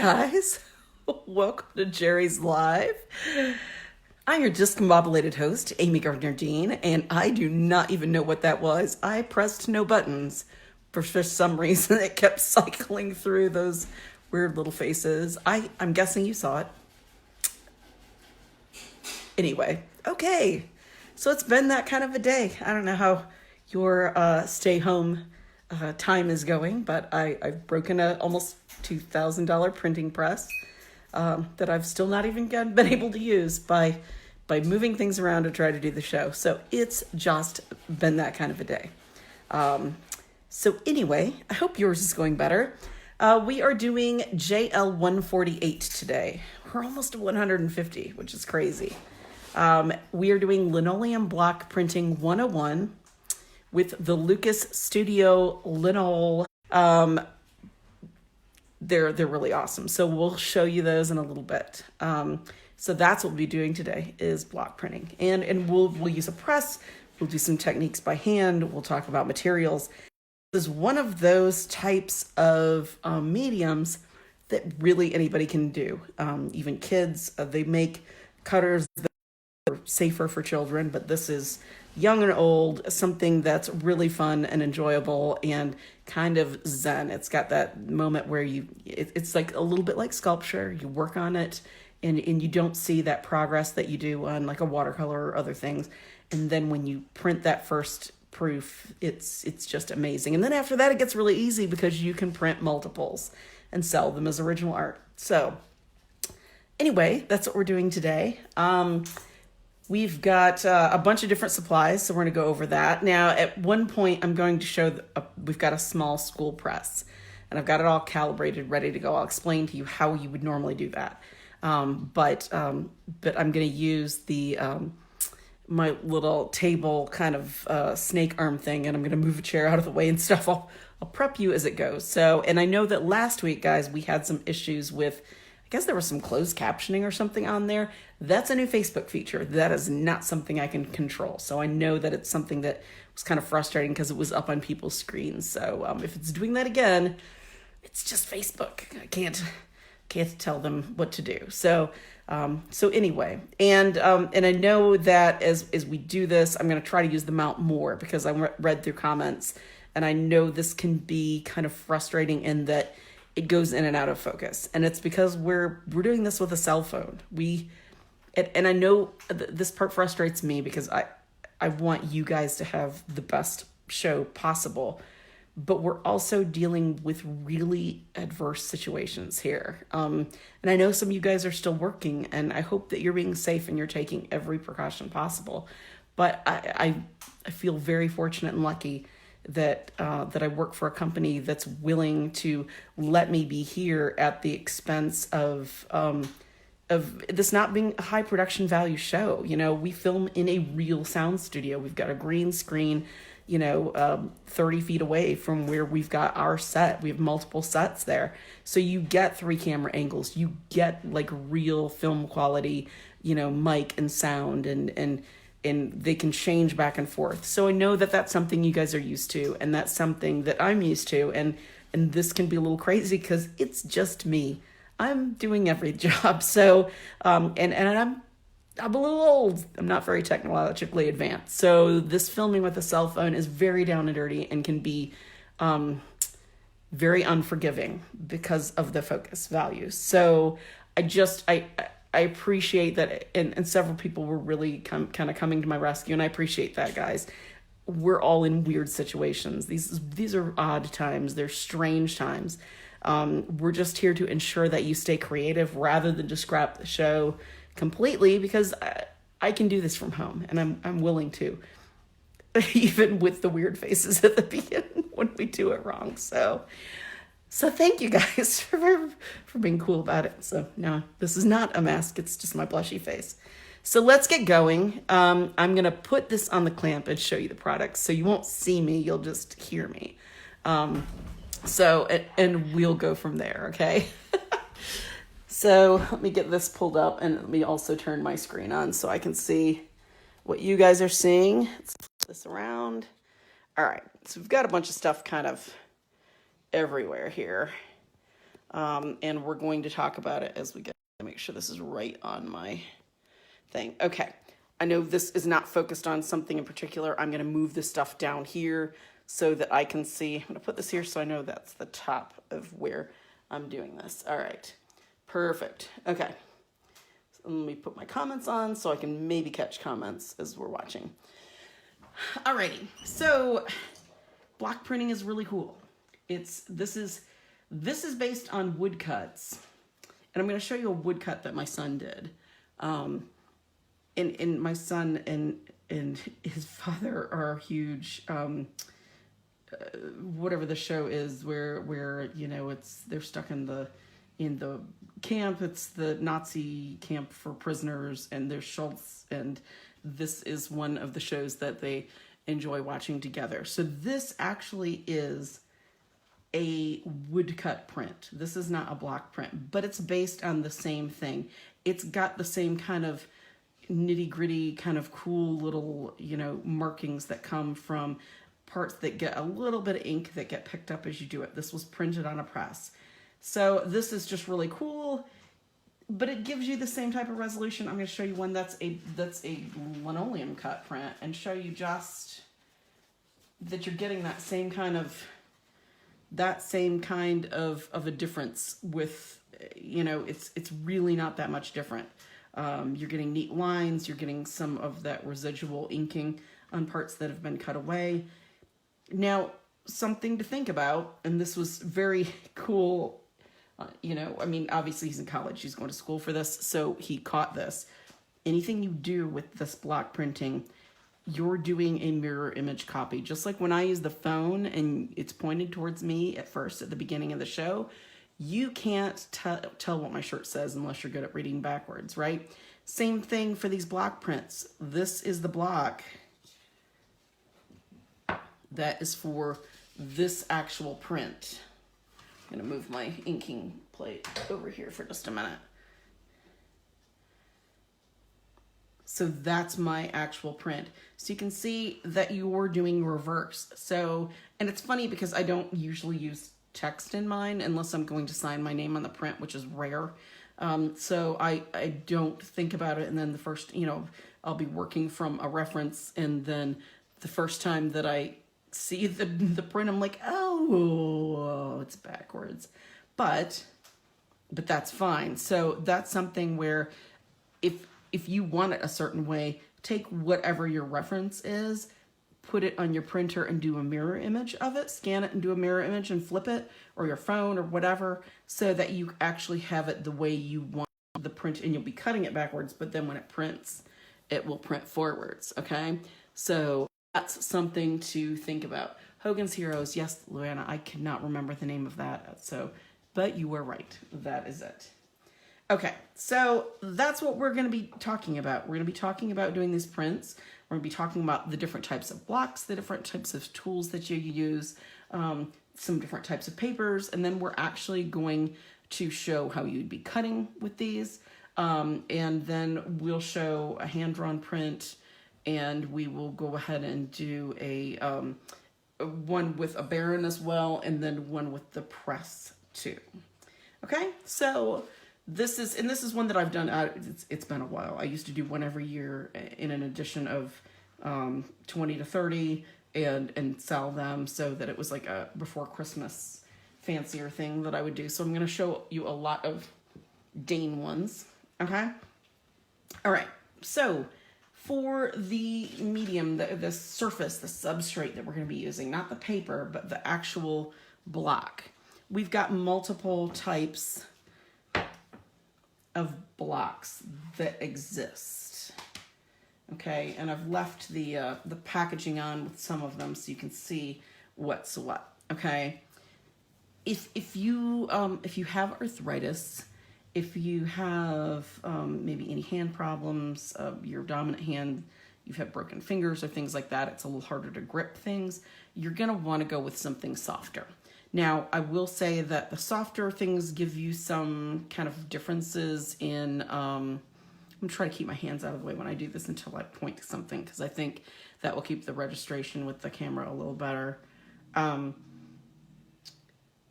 guys, welcome to Jerry's Live. I'm your discombobulated host, Amy Gardner-Dean, and I do not even know what that was. I pressed no buttons. For some reason, it kept cycling through those weird little faces. I'm guessing you saw it. Anyway, okay. So it's been that kind of a day. I don't know how your stay-home time is going, but I've broken a almost $2,000 printing press that I've still not even been able to use by moving things around to try to do the show. So it's just been that kind of a day. So anyway, I hope yours is going better. We are doing JL 148 today. We're almost to 150, which is crazy. We are doing Linoleum Block Printing 101 with the LUKAS Studio Linol. They're really awesome. So we'll show you those in a little bit. So that's what we'll be doing today is block printing. And we'll use a press. We'll do some techniques by hand. We'll talk about materials. This is one of those types of mediums that really anybody can do. Even kids, they make cutters that are safer for children, but this is young and old, something that's really fun and enjoyable and kind of zen. It's got that moment where it's like a little bit like sculpture. You work on it and you don't see that progress that you do on like a watercolor or other things. And then when you print that first proof, it's just amazing. And then after that, it gets really easy because you can print multiples and sell them as original art. So anyway, that's what we're doing today. We've got a bunch of different supplies, so we're going to go over that. Now, at one point, I'm going to show, we've got a small school press, and I've got it all calibrated, ready to go. I'll explain to you how you would normally do that. But I'm going to use the my little table kind of snake arm thing, and I'm going to move a chair out of the way and stuff. I'll prep you as it goes. So, and I know that last week, guys, we had some issues with, I guess there was some closed captioning or something on there. That's a new Facebook feature. That is not something I can control. So I know that it's something that was kind of frustrating because it was up on people's screens. So if it's doing that again, it's just Facebook. I can't tell them what to do. So anyway, and I know that as we do this, I'm going to try to use the mount more because I read through comments, and I know this can be kind of frustrating in that it goes in and out of focus. And it's because we're doing this with a cell phone. And I know this part frustrates me because I want you guys to have the best show possible, but we're also dealing with really adverse situations here. And I know some of you guys are still working, and I hope that you're being safe and you're taking every precaution possible. But I feel very fortunate and lucky that I work for a company that's willing to let me be here at the expense of this not being a high production value show. You know, we film in a real sound studio. We've got a green screen, 30 feet away from where we've got our set. We have multiple sets there. So you get 3 camera angles. You get like real film quality, mic and sound and they can change back and forth. So I know that that's something you guys are used to, and that's something that I'm used to. And this can be a little crazy because it's just me. I'm doing every job. So, and I'm a little old. I'm not very technologically advanced. So this filming with a cell phone is very down and dirty and can be very unforgiving because of the focus value. So I appreciate that, and several people were really kind of coming to my rescue, and I appreciate that, guys. We're all in weird situations. These are odd times. They're strange times. We're just here to ensure that you stay creative rather than just scrap the show completely, because I can do this from home, and I'm willing to, even with the weird faces at the beginning when we do it wrong. So thank you guys for being cool about it. So no, this is not a mask. It's just my blushy face. So let's get going. I'm going to put this on the clamp and show you the products. So you won't see me. You'll just hear me. And we'll go from there. Okay. So let me get this pulled up, and let me also turn my screen on so I can see what you guys are seeing. Let's flip this around. All right. So we've got a bunch of stuff kind of everywhere here. and we're going to talk about it as we go. Make sure this is right on my thing. Okay, I know this is not focused on something in particular. I'm going to move this stuff down here so that I can see. I'm going to put this here so I know that's the top of where I'm doing this. All right, perfect. Okay, so let me put my comments on so I can maybe catch comments as we're watching. Alrighty, so block printing is really cool. This is based on woodcuts, and I'm going to show you a woodcut that my son did. And my son and his father are huge. Whatever the show is, where you know they're stuck in the camp. It's the Nazi camp for prisoners, and there's Schultz, and this is one of the shows that they enjoy watching together. So this actually is a woodcut print. This is not a block print, but it's based on the same thing. It's got the same kind of nitty-gritty, kind of cool little, you know, markings that come from parts that get a little bit of ink that get picked up as you do it. This was printed on a press. So this is just really cool, but it gives you the same type of resolution. I'm going to show you one that's a linoleum cut print and show you just that you're getting that same kind of a difference with, you know, it's really not that much different. You're getting neat lines, you're getting some of that residual inking on parts that have been cut away. Now, something to think about, and this was very cool, you know, I mean, obviously he's in college, he's going to school for this, so he caught this. Anything you do with this block printing, you're doing a mirror image copy. Just like when I use the phone and it's pointed towards me at first at the beginning of the show, you can't tell what my shirt says unless you're good at reading backwards, right? Same thing for these block prints. This is the block that is for this actual print. I'm gonna move my inking plate over here for just a minute. So that's my actual print. So you can see that you're doing reverse. So, and it's funny because I don't usually use text in mine unless I'm going to sign my name on the print, which is rare. So I don't think about it. And then the first, you know, I'll be working from a reference, and then the first time that I see the print, I'm like, oh, it's backwards. But that's fine. So that's something where if you want it a certain way, take whatever your reference is, put it on your printer and do a mirror image of it, scan it and do a mirror image and flip it, or your phone or whatever, so that you actually have it the way you want the print, and you'll be cutting it backwards, but then when it prints, it will print forwards, okay? So that's something to think about. Hogan's Heroes, yes, Luana, I cannot remember the name of that, but you were right, that is it. Okay, so that's what we're going to be talking about. We're going to be talking about doing these prints. We're going to be talking about the different types of blocks, the different types of tools that you use, some different types of papers, and then we're actually going to show how you'd be cutting with these. And then we'll show a hand-drawn print, and we will go ahead and do a one with a baron as well, and then one with the press too. Okay, so this is one that I've done. It's been a while. I used to do one every year in an edition of 20 to 30 and sell them, so that it was like a before Christmas fancier thing that I would do. So I'm going to show you a lot of Dane ones. Okay. All right. So for the medium, the surface, the substrate that we're going to be using, not the paper, but the actual block, we've got multiple types of blocks that exist. Okay, and I've left the packaging on with some of them so you can see what's what. Okay, if you have arthritis, if you have maybe any hand problems, your dominant hand, you've had broken fingers or things like that, it's a little harder to grip things, you're gonna want to go with something softer. Now, I will say that the softer things give you some kind of differences in, I'm going to try to keep my hands out of the way when I do this until I point to something, because I think that will keep the registration with the camera a little better. The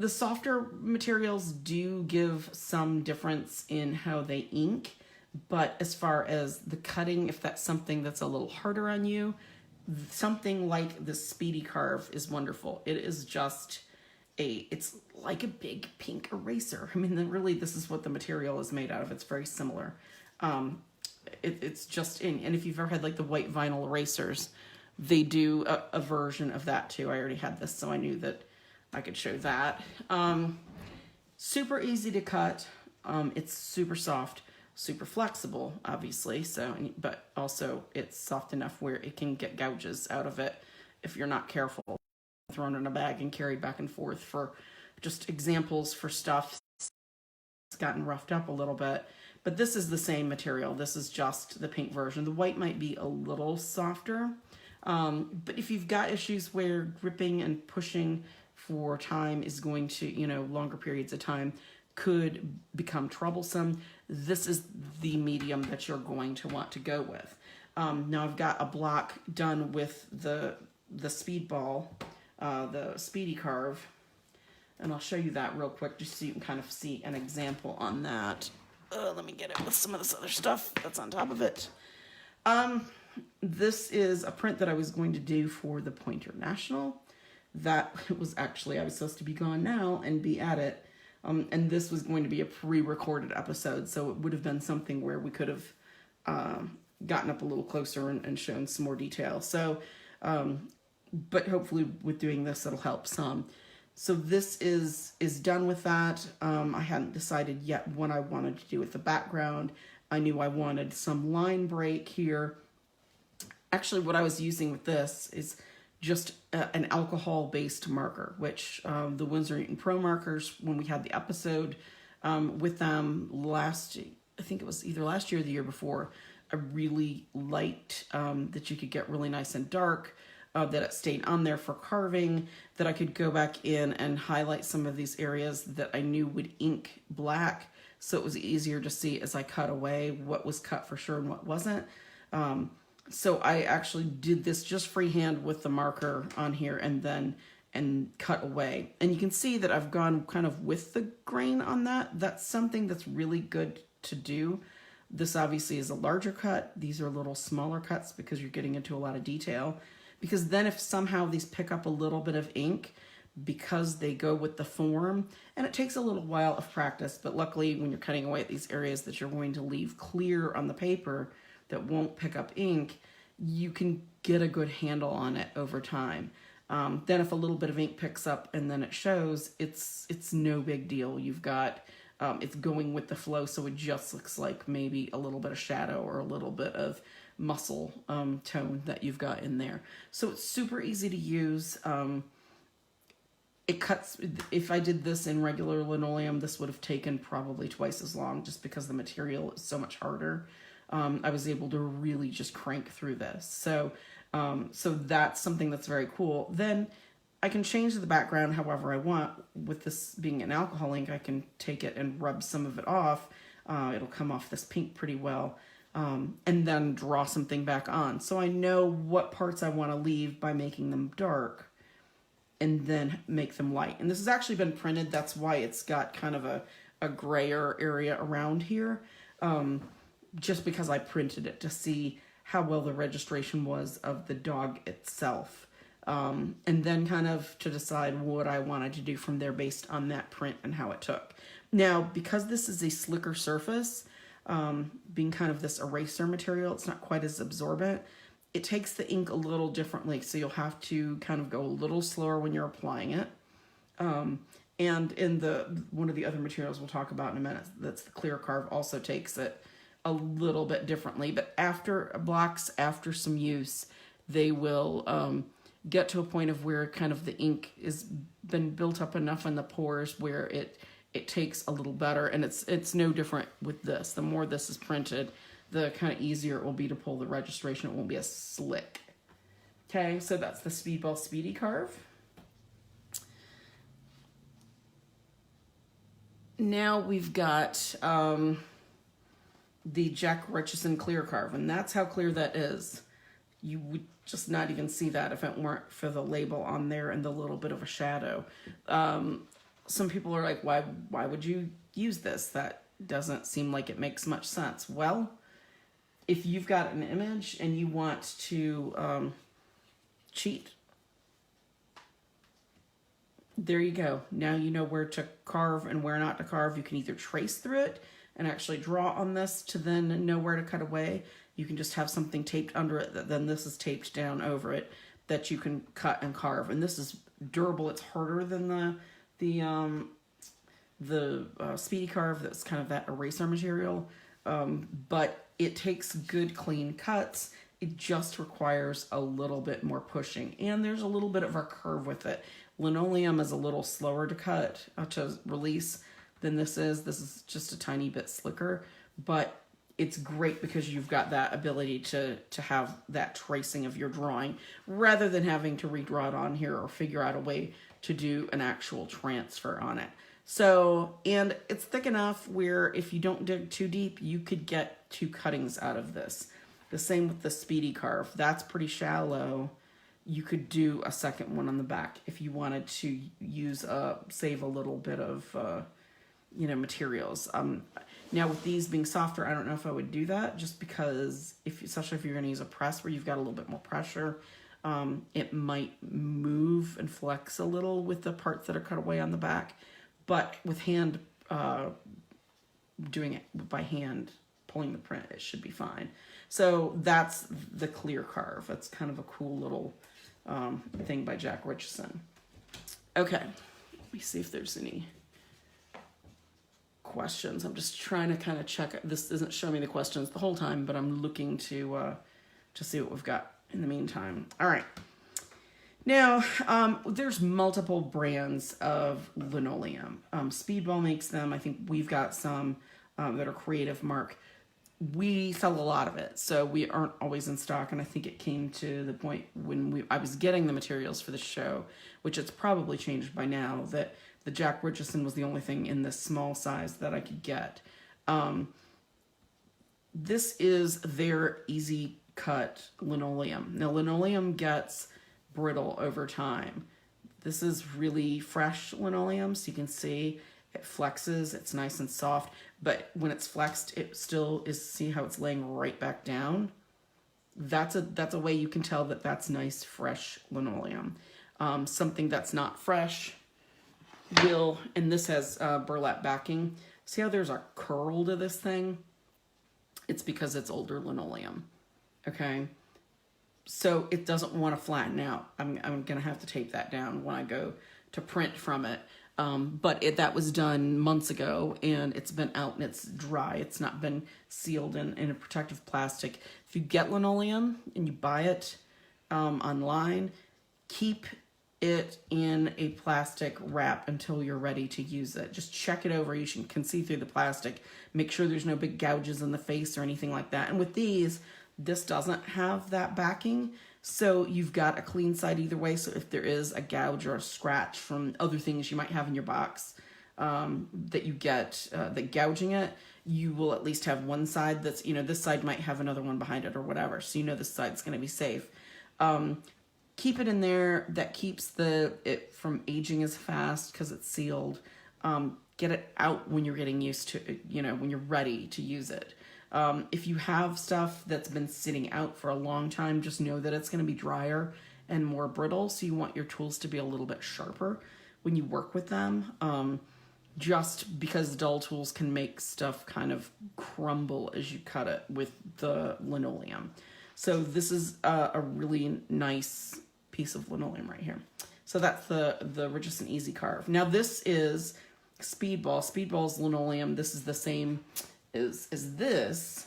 The softer materials do give some difference in how they ink, but as far as the cutting, if that's something that's a little harder on you, something like the Speedy Carve is wonderful. It is just it's like a big pink eraser. I mean, really, this is what the material is made out of. It's very similar. It's just ink. And if you've ever had like the white vinyl erasers, they do a version of that too. I already had this, so I knew that I could show that. Super easy to cut. It's super soft, super flexible, obviously. So, but also it's soft enough where it can get gouges out of it if you're not careful. Thrown in a bag and carried back and forth for just examples for stuff that's gotten roughed up a little bit. But this is the same material. This is just the pink version. The white might be a little softer. But if you've got issues where gripping and pushing for time is going to, longer periods of time could become troublesome, this is the medium that you're going to want to go with. Now I've got a block done with the Speedball, the Speedy Carve, and I'll show you that real quick just so you can kind of see an example on that. Let me get it with some of this other stuff that's on top of it. This is a print that I was going to do for the Pointer National. That was actually, I was supposed to be gone now and be at it. And this was going to be a pre-recorded episode, so it would have been something where we could have gotten up a little closer and shown some more detail. So, but hopefully with doing this, it'll help some. So this is done with that. I hadn't decided yet what I wanted to do with the background. I knew I wanted some line break here. Actually, what I was using with this is just an alcohol-based marker, which the Winsor Newton Pro markers, when we had the episode with them I think it was either last year or the year before, I really liked that you could get really nice and dark, that it stayed on there for carving, that I could go back in and highlight some of these areas that I knew would ink black, so it was easier to see as I cut away what was cut for sure and what wasn't. So I actually did this just freehand with the marker on here and cut away. And you can see that I've gone kind of with the grain on that. That's something that's really good to do. This obviously is a larger cut. These are little smaller cuts because you're getting into a lot of detail. Because then if somehow these pick up a little bit of ink, because they go with the form, and it takes a little while of practice, but luckily when you're cutting away at these areas that you're going to leave clear on the paper that won't pick up ink, you can get a good handle on it over time. Then if a little bit of ink picks up and then it shows, it's no big deal. You've got, it's going with the flow, so it just looks like maybe a little bit of shadow or a little bit of muscle tone that you've got in there. So it's super easy to use. It cuts, if I did this in regular linoleum, this would have taken probably twice as long just because the material is so much harder. I was able to really just crank through this. So that's something that's very cool. Then I can change the background however I want. With this being an alcohol ink, I can take it and rub some of it off. It'll come off this pink pretty well. And then draw something back on. So I know what parts I want to leave by making them dark and then make them light. And this has actually been printed. That's why it's got kind of a grayer area around here. Just because I printed it to see how well the registration was of the dog itself. And then kind of to decide what I wanted to do from there based on that print and how it took. Now, because this is a slicker surface, being kind of this eraser material, it's not quite as absorbent. It takes the ink a little differently, so you'll have to kind of go a little slower when you're applying it. And in one of the other materials we'll talk about in a minute, that's the Clear Carve, also takes it a little bit differently. But after after some use, they will get to a point of where kind of the ink is been built up enough in the pores where it takes a little better, and it's no different with this. The more this is printed, the kind of easier it will be to pull the registration. It won't be as slick. Okay, so that's the Speedball Speedy Carve. Now we've got the Jack Richardson Clear Carve, and that's how clear that is. You would just not even see that if it weren't for the label on there and the little bit of a shadow. some people are like, why would you use this? That doesn't seem like it makes much sense. Well, if you've got an image and you want to cheat, there you go. Now you know where to carve and where not to carve. You can either trace through it and actually draw on this to then know where to cut away. You can just have something taped under it that then this is taped down over it that you can cut and carve. And this is durable. It's harder than the Speedy Carve. That's kind of that eraser material. But it takes good clean cuts. It just requires a little bit more pushing. And there's a little bit of a curve with it. Linoleum is a little slower to cut, to release than this is. This is just a tiny bit slicker, but it's great because you've got that ability to have that tracing of your drawing rather than having to redraw it on here or figure out a way to do an actual transfer on it. So, and it's thick enough where if you don't dig too deep, you could get 2 cuttings out of this. The same with the Speedy Carve. That's pretty shallow. You could do a second one on the back if you wanted to use save a little bit of materials. Now with these being softer, I don't know if I would do that, just because especially if you're going to use a press where you've got a little bit more pressure, it might move and flex a little with the parts that are cut away on the back. But with hand doing it by hand, pulling the print, it should be fine. So that's the clear carve. That's kind of a cool little thing by Jack Richardson. Okay, let me see if there's any questions. I'm just trying to kind of check. This isn't showing me the questions the whole time, but I'm looking to see what we've got in the meantime. All right. Now, there's multiple brands of linoleum. Speedball makes them. I think we've got some that are Creative Mark. We sell a lot of it, so we aren't always in stock, and I think it came to the point when I was getting the materials for the show, which it's probably changed by now, that the Jack Richardson was the only thing in this small size that I could get. This is their easy cut linoleum. Now, linoleum gets brittle over time. This is really fresh linoleum, so you can see it flexes, it's nice and soft, but when it's flexed, it still is, see how it's laying right back down? That's a way you can tell that that's nice, fresh linoleum. Something that's not fresh will, and this has burlap backing. See how there's a curl to this thing? It's because it's older linoleum, okay? So it doesn't want to flatten out. I'm going to have to tape that down when I go to print from it. But that was done months ago, and it's been out and it's dry. It's not been sealed in a protective plastic. If you get linoleum and you buy it online, keep it in a plastic wrap until you're ready to use it. Just check it over. You can see through the plastic. Make sure there's no big gouges in the face or anything like that. And with these, this doesn't have that backing, so you've got a clean side either way. So if there is a gouge or a scratch from other things you might have in your box that you get, that gouging it, you will at least have one side that's, this side might have another one behind it or whatever. So this side's going to be safe. Keep it in there. That keeps it from aging as fast because it's sealed. Get it out when you're getting used to it, when you're ready to use it. If you have stuff that's been sitting out for a long time, just know that it's going to be drier and more brittle. So you want your tools to be a little bit sharper when you work with them. Just because dull tools can make stuff kind of crumble as you cut it with the linoleum. So this is a really nice piece of linoleum right here. So that's the Richardson Easy Carve. Now this is Speedball. Speedball's linoleum. This is the same as this.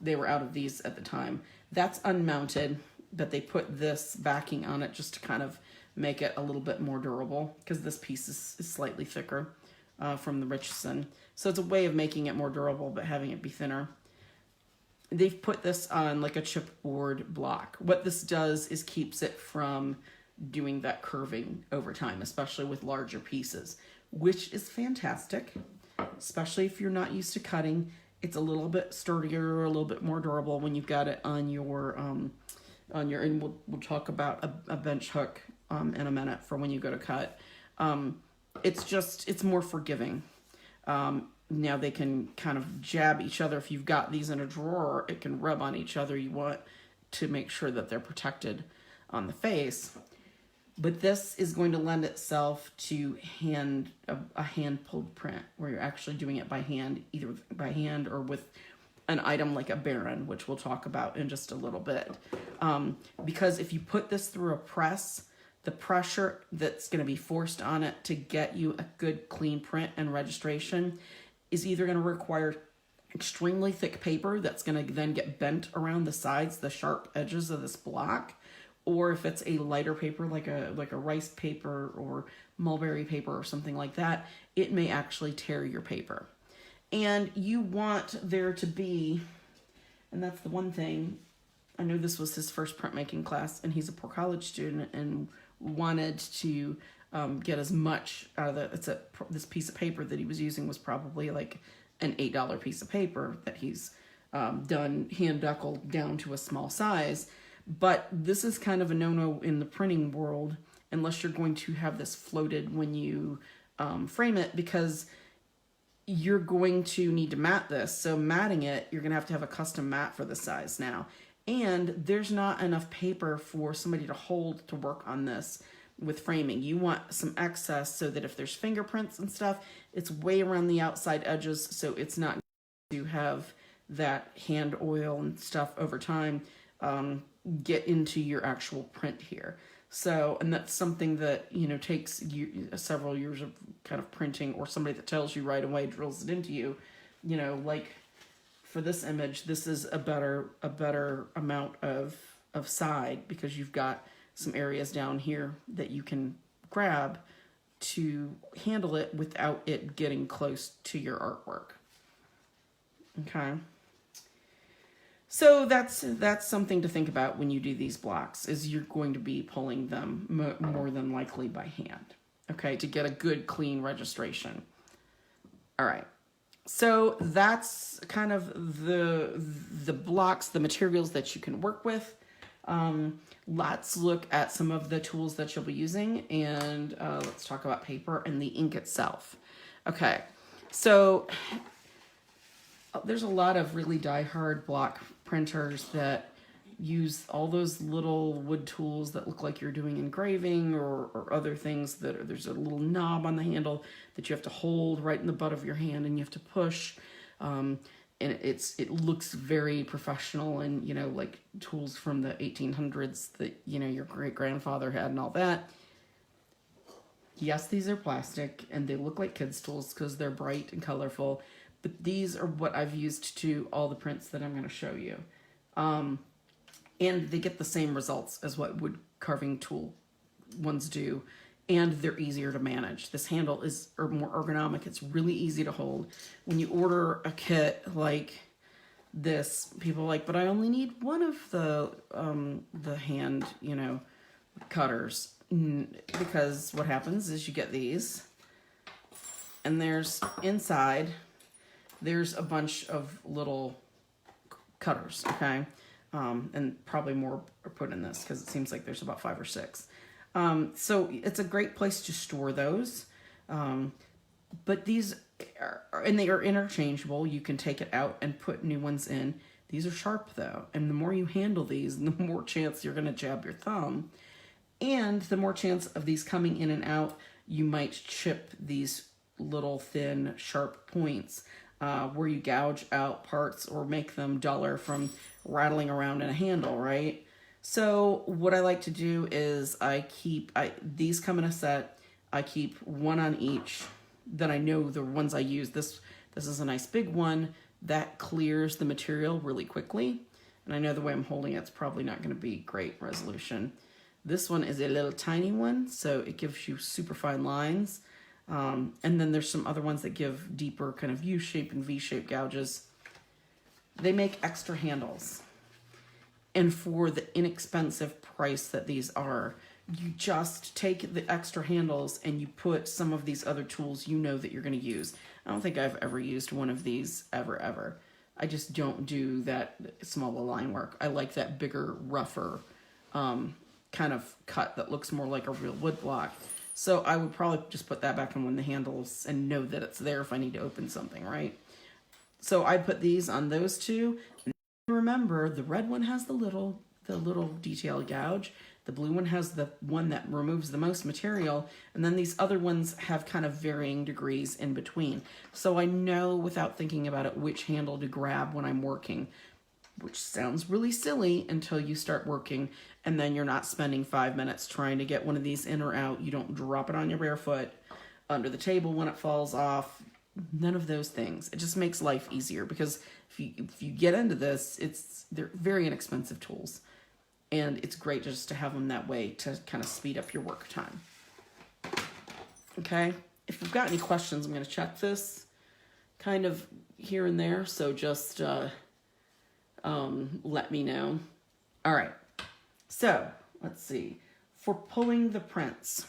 They were out of these at the time. That's unmounted, but they put this backing on it just to kind of make it a little bit more durable because this piece is slightly thicker from the Richardson. So it's a way of making it more durable but having it be thinner. They've put this on like a chipboard block. What this does is keeps it from doing that curving over time, especially with larger pieces, which is fantastic, especially if you're not used to cutting. It's a little bit sturdier, a little bit more durable when you've got it on your, and we'll talk about a bench hook in a minute for when you go to cut. it's more forgiving. Now they can kind of jab each other. If you've got these in a drawer, it can rub on each other. You want to make sure that they're protected on the face. But this is going to lend itself to a hand-pulled print, where you're actually doing it by hand, either by hand or with an item like a Baron, which we'll talk about in just a little bit. Because if you put this through a press, the pressure that's going to be forced on it to get you a good clean print and registration is either going to require extremely thick paper that's going to then get bent around the sides, the sharp edges of this block, or if it's a lighter paper like a rice paper or mulberry paper or something like that, it may actually tear your paper. And you want there to be, and that's the one thing, I know this was his first printmaking class, and he's a poor college student and wanted to get as much out of this piece of paper that he was using was probably like an $8 piece of paper that he's done hand buckled down to a small size. But this is kind of a no-no in the printing world unless you're going to have this floated when you frame it, because you're going to need to mat this. So matting it, you're going to have a custom mat for the size now. And there's not enough paper for somebody to hold to work on this with framing. You want some excess so that if there's fingerprints and stuff, it's way around the outside edges, so it's not to have that hand oil and stuff over time get into your actual print here. So, and that's something that, takes several years of kind of printing, or somebody that tells you right away, drills it into you, like for this image, this is a better amount of side, because you've got some areas down here that you can grab to handle it without it getting close to your artwork. Okay. So that's something to think about when you do these blocks, is you're going to be pulling them more than likely by hand, okay, to get a good clean registration. All right. So that's kind of the blocks, the materials that you can work with. Let's look at some of the tools that you'll be using, and let's talk about paper and the ink itself. Okay, so there's a lot of really die-hard block printers that use all those little wood tools that look like you're doing engraving or other things that there's a little knob on the handle that you have to hold right in the butt of your hand and you have to push. And it looks very professional and, like tools from the 1800s that, your great-grandfather had and all that. Yes, these are plastic and they look like kids' tools because they're bright and colorful, but these are what I've used to all the prints that I'm going to show you. And they get the same results as what wood carving tool ones do, and they're easier to manage. This handle is more ergonomic. It's really easy to hold. When you order a kit like this, people are like, but I only need one of the hand, cutters. Because what happens is you get these, and there's inside, there's a bunch of little cutters, okay? And probably more are put in this because it seems like there's about 5 or 6. So it's a great place to store those. But these and they are interchangeable. You can take it out and put new ones in. These are sharp though. And the more you handle these, the more chance you're going to jab your thumb. And the more chance of these coming in and out, you might chip these little thin sharp points where you gouge out parts or make them duller from rattling around in a handle, right? So what I like to do is these come in a set. I keep one on each. Then I know the ones I use. This is a nice big one that clears the material really quickly. And I know the way I'm holding it's probably not going to be great resolution. This one is a little tiny one, so it gives you super fine lines. And then there's some other ones that give deeper kind of U-shape and V-shape gouges. They make extra handles. And for the inexpensive price that these are, you just take the extra handles and you put some of these other tools that you're going to use. I don't think I've ever used one of these ever. I just don't do that small line work. I like that bigger, rougher kind of cut that looks more like a real wood block. So I would probably just put that back on one of the handles and know that it's there if I need to open something, right? So I put these on those two. Remember, the red one has the little detail gouge. The blue one has the one that removes the most material, and then these other ones have kind of varying degrees in between. So I know without thinking about it which handle to grab when I'm working, which sounds really silly until you start working, and then you're not spending 5 minutes trying to get one of these in or out. You don't drop it on your bare foot under the table when it falls off. None of those things. It just makes life easier, because if you get into this, they're very inexpensive tools. And it's great just to have them that way to kind of speed up your work time. Okay, if you've got any questions, I'm going to check this kind of here and there. So just let me know. All right, so let's see. For pulling the prints,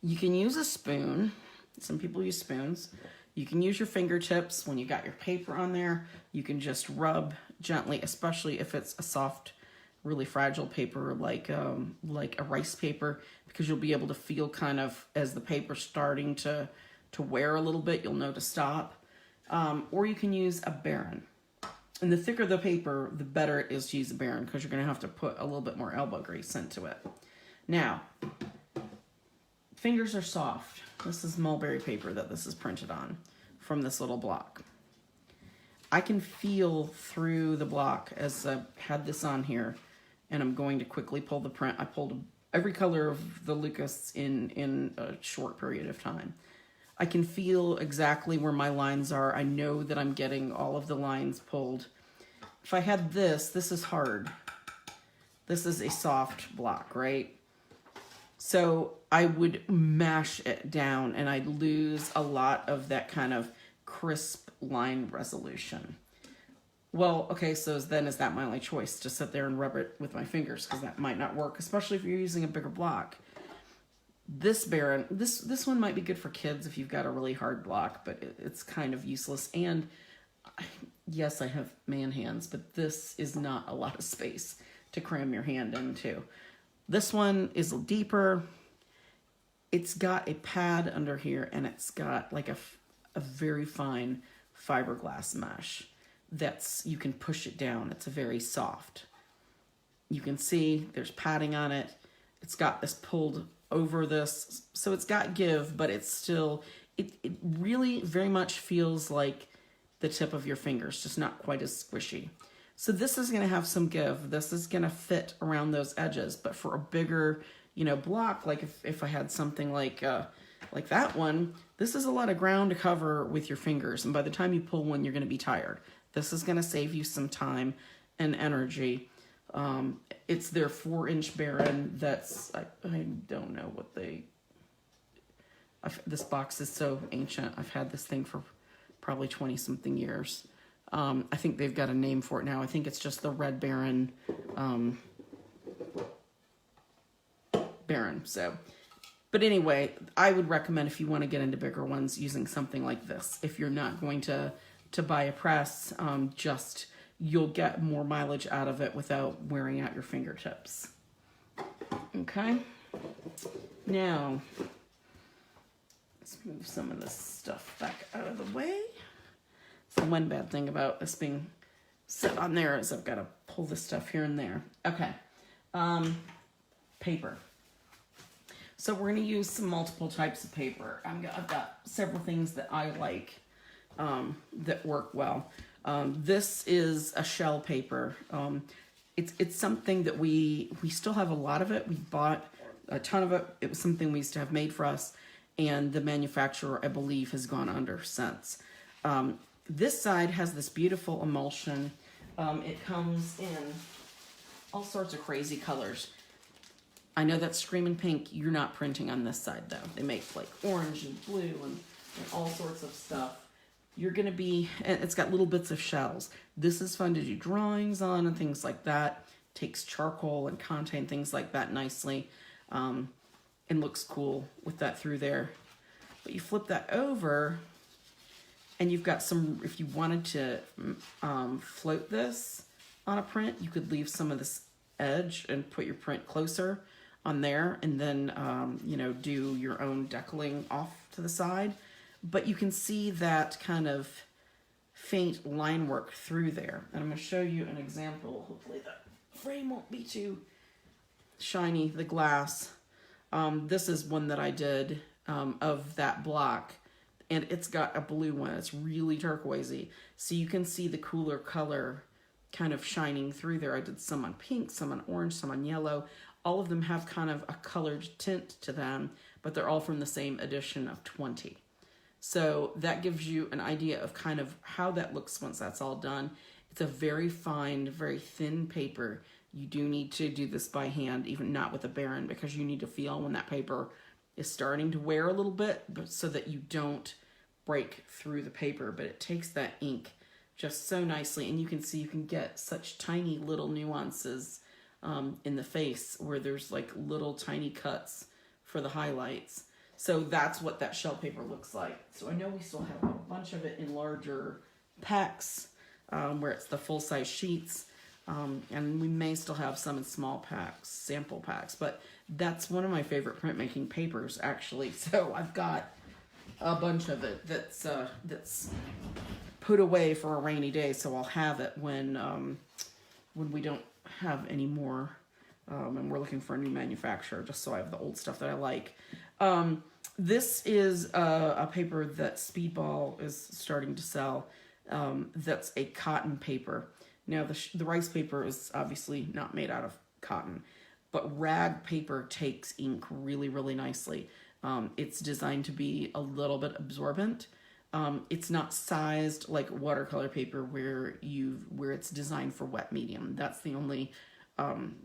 you can use a spoon. Some people use spoons. You can use your fingertips when you got your paper on there. You can just rub gently, especially if it's a soft, really fragile paper like a rice paper, because you'll be able to feel kind of as the paper's starting to wear a little bit, you'll know to stop. Or you can use a Baron. And the thicker the paper, the better it is to use a Baron, because you're going to have to put a little bit more elbow grease into it. Now, fingers are soft. This is mulberry paper that this is printed on from this little block. I can feel through the block as I've had this on here, and I'm going to quickly pull the print. I pulled every color of the LUKAS in a short period of time. I can feel exactly where my lines are. I know that I'm getting all of the lines pulled. If I had this is hard. This is a soft block, right? So I would mash it down and I'd lose a lot of that kind of crisp line resolution. Well, okay, so then is that my only choice? To sit there and rub it with my fingers, because that might not work, especially if you're using a bigger block. This Baron, this one might be good for kids if you've got a really hard block, but it's kind of useless. And yes, I have man hands, but this is not a lot of space to cram your hand into. This one is deeper. It's got a pad under here, and it's got like a very fine fiberglass mesh you can push it down. It's very soft. You can see there's padding on it. It's got this pulled over this, so it's got give, but it's still, it really very much feels like the tip of your fingers, just not quite as squishy. So this is going to have some give. This is going to fit around those edges, but for a bigger, block, like if I had something like that one, this is a lot of ground to cover with your fingers, and by the time you pull one, you're going to be tired. This is going to save you some time and energy. It's their 4-inch Baron. That's, I don't know what this box is so ancient. I've had this thing for probably 20 something years. I think they've got a name for it now. I think it's just the Red Baron, So, but anyway, I would recommend, if you want to get into bigger ones, using something like this. If you're not going to buy a press, you'll get more mileage out of it without wearing out your fingertips. Okay, now let's move some of this stuff back out of the way. So one bad thing about this being set on there is I've got to pull this stuff here and there. Okay, paper. So we're going to use some multiple types of paper. I've got several things that I like that work well. This is a shell paper. It's something that we still have a lot of it. We bought a ton of it. It was something we used to have made for us, and the manufacturer, I believe, has gone under since. This side has this beautiful emulsion. It comes in all sorts of crazy colors. I know that's screaming pink. You're not printing on this side, though. They make like orange and blue and all sorts of stuff. You're going to be, and it's got little bits of shells. This is fun to do drawings on and things like that. Takes charcoal and content, things like that nicely, and looks cool with that through there. But you flip that over, and you've got some, if you wanted to float this on a print, you could leave some of this edge and put your print closer. on there, and then, you know, do your own decaling off to the side. But you can see that kind of faint line work through there. And I'm going to show you an example. Hopefully the frame won't be too shiny, the glass. This is one that I did of that block, and it's got a blue one. It's really turquoisey. So you can see the cooler color kind of shining through there. I did some on pink, some on orange, some on yellow. All of them have kind of a colored tint to them, but they're all from the same edition of 20. So that gives you an idea of kind of how that looks once that's all done. It's a very fine, very thin paper. You do need to do this by hand, even not with a Baron, because you need to feel when that paper is starting to wear a little bit, but so that you don't break through the paper. But it takes that ink just so nicely, and you can see you can get such tiny little nuances in the face where there's like little tiny cuts for the highlights. So that's what that shell paper looks like. So I know we still have a bunch of it in larger packs where it's the full-size sheets. And we may still have some in small packs, sample packs. But that's one of my favorite printmaking papers, actually. So I've got a bunch of it that's put away for a rainy day. So I'll have it when we don't have any more. And we're looking for a new manufacturer, just so I have the old stuff that I like. This is a paper that Speedball is starting to sell. That's a cotton paper. Now, the rice paper is obviously not made out of cotton, but rag paper takes ink really, really nicely. It's designed to be a little bit absorbent. It's not sized like watercolor paper where it's designed for wet medium. That's the only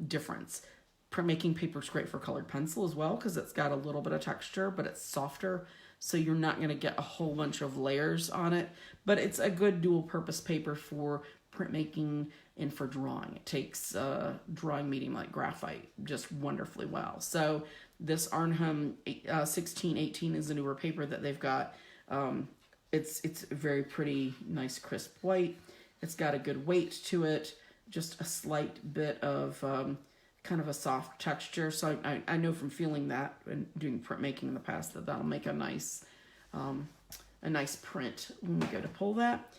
difference. Printmaking paper is great for colored pencil as well because it's got a little bit of texture, but it's softer, so you're not going to get a whole bunch of layers on it. But it's a good dual-purpose paper for printmaking and for drawing. It takes drawing medium like graphite just wonderfully well. So this Arnhem 1618 is a newer paper that they've got. It's very pretty, nice crisp white. It's got a good weight to it, just a slight bit of kind of a soft texture. So I know from feeling that and doing printmaking in the past that that'll make a nice print when we go to pull that.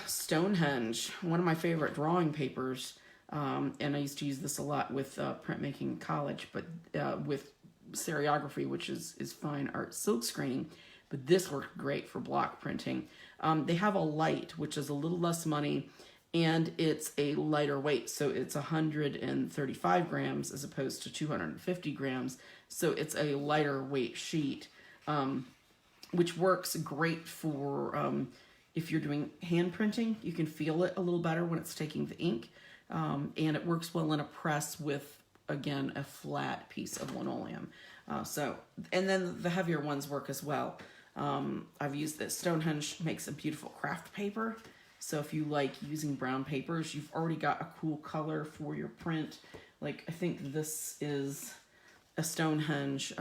Stonehenge, one of my favorite drawing papers, and I used to use this a lot with printmaking in college, but with serigraphy, which is fine art silk screening, but this worked great for block printing. They have a light, which is a little less money, and it's a lighter weight, so it's 135 grams as opposed to 250 grams, so it's a lighter weight sheet, which works great for if you're doing hand printing. You can feel it a little better when it's taking the ink, and it works well in a press with, again, a flat piece of linoleum. And then the heavier ones work as well. I've used this. Stonehenge makes a beautiful craft paper. So if you like using brown papers, you've already got a cool color for your print. Like, I think this is a Stonehenge,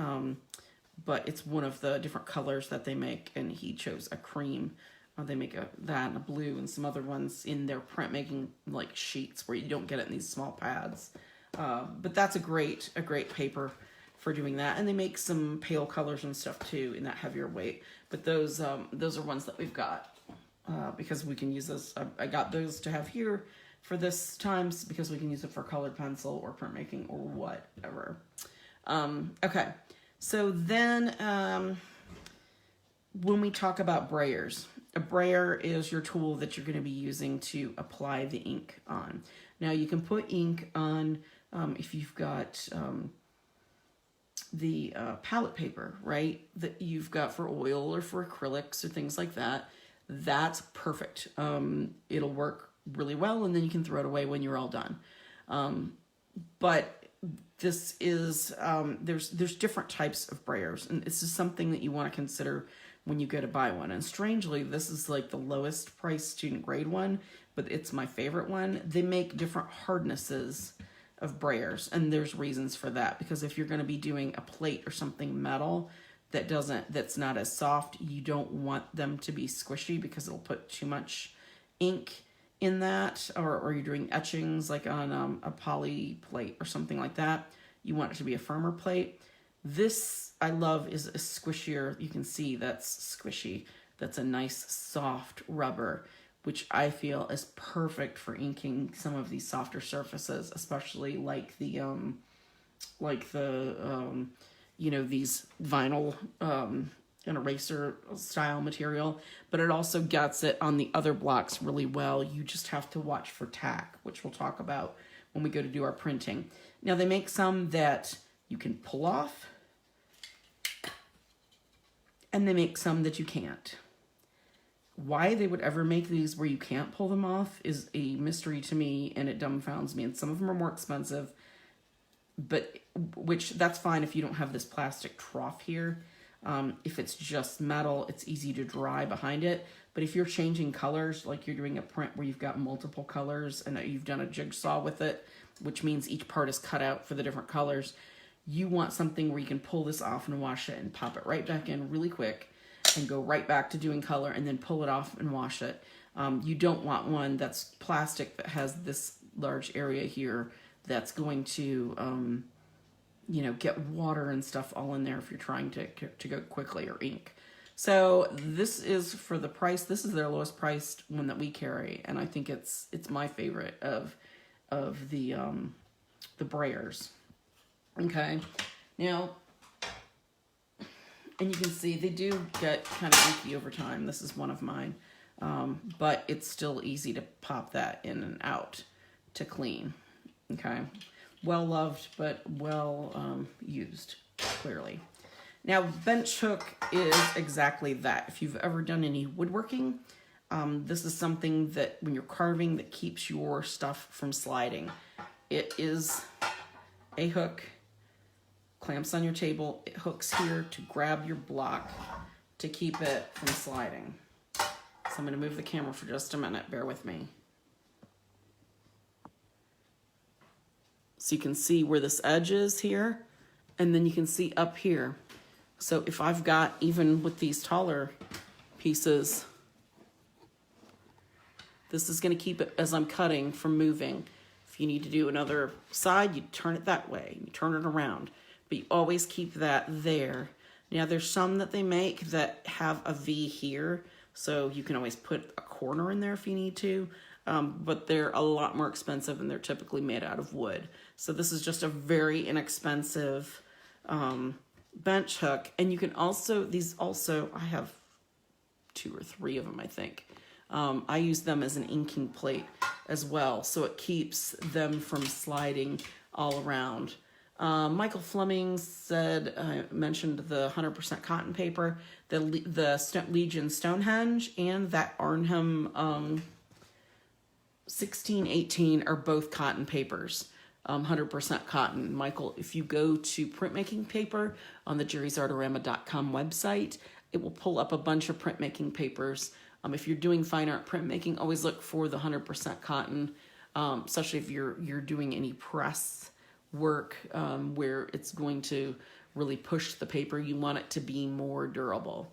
but it's one of the different colors that they make, and he chose a cream. They make that and a blue and some other ones in their printmaking like sheets where you don't get it in these small pads. But that's a great paper for doing that. And they make some pale colors and stuff too in that heavier weight. But those are ones that we've got because we can use those. I got those to have here for this times because we can use it for colored pencil or printmaking or whatever. Okay, so then when we talk about brayers, a brayer is your tool that you're going to be using to apply the ink on. Now you can put ink on if you've got the palette paper, right, that you've got for oil or for acrylics or things like that. That's perfect. It'll work really well, and then you can throw it away when you're all done. But this is, there's different types of brayers, and this is something that you want to consider when you go to buy one. And strangely, this is like the lowest price student grade one, but it's my favorite one. They make different hardnesses of brayers, and there's reasons for that, because if you're going to be doing a plate or something metal that's not as soft, you don't want them to be squishy because it'll put too much ink in that, or you're doing etchings like on a poly plate or something like that. you want it to be a firmer plate. This I love is a squishier. You can see that's squishy. That's a nice soft rubber, which I feel is perfect for inking some of these softer surfaces, especially like the you know, these vinyl an eraser style material, but it also gets it on the other blocks really well. You just have to watch for tack, which we'll talk about when we go to do our printing. Now they make some that you can pull off, and they make some that you can't. Why they would ever make these where you can't pull them off is a mystery to me, and it dumbfounds me. And some of them are more expensive, but which that's fine if you don't have this plastic trough here. If it's just metal, it's easy to dry behind it. But if you're changing colors, like you're doing a print where you've got multiple colors and you've done a jigsaw with it, which means each part is cut out for the different colors, you want something where you can pull this off and wash it and pop it right back in really quick and go right back to doing color and then pull it off and wash it. You don't want one that's plastic that has this large area here that's going to, you know, get water and stuff all in there if you're trying to go quickly, or ink. So this is for the price. This is their lowest priced one that we carry, and I think it's my favorite of the brayers. Okay, now, and you can see they do get kind of inky over time. This is one of mine, but it's still easy to pop that in and out to clean. Okay, well loved, but well used, clearly. Now, bench hook is exactly that. If you've ever done any woodworking, this is something that when you're carving that keeps your stuff from sliding. It is a hook, clamps on your table, it hooks here to grab your block to keep it from sliding. So I'm gonna move the camera for just a minute, bear with me. So you can see where this edge is here, and then you can see up here. So if I've got, even with these taller pieces, this is going to keep it, as I'm cutting, from moving. If you need to do another side, you turn it that way, you turn it around, but you always keep that there. Now there's some that they make that have a V here, so you can always put a corner in there if you need to, but they're a lot more expensive and they're typically made out of wood. So this is just a very inexpensive bench hook. And you can also, these also, I have 2 or 3 of them, I think. I use them as an inking plate as well, so it keeps them from sliding all around. Michael Fleming said, mentioned the 100% cotton paper, the Legion Stonehenge, and that Arnhem 1618 are both cotton papers. 100% cotton. Michael, if you go to printmaking paper on the jerrysartorama.com website, it will pull up a bunch of printmaking papers. If you're doing fine art printmaking, always look for the 100% cotton, especially if you're doing any press work where it's going to really push the paper. You want it to be more durable.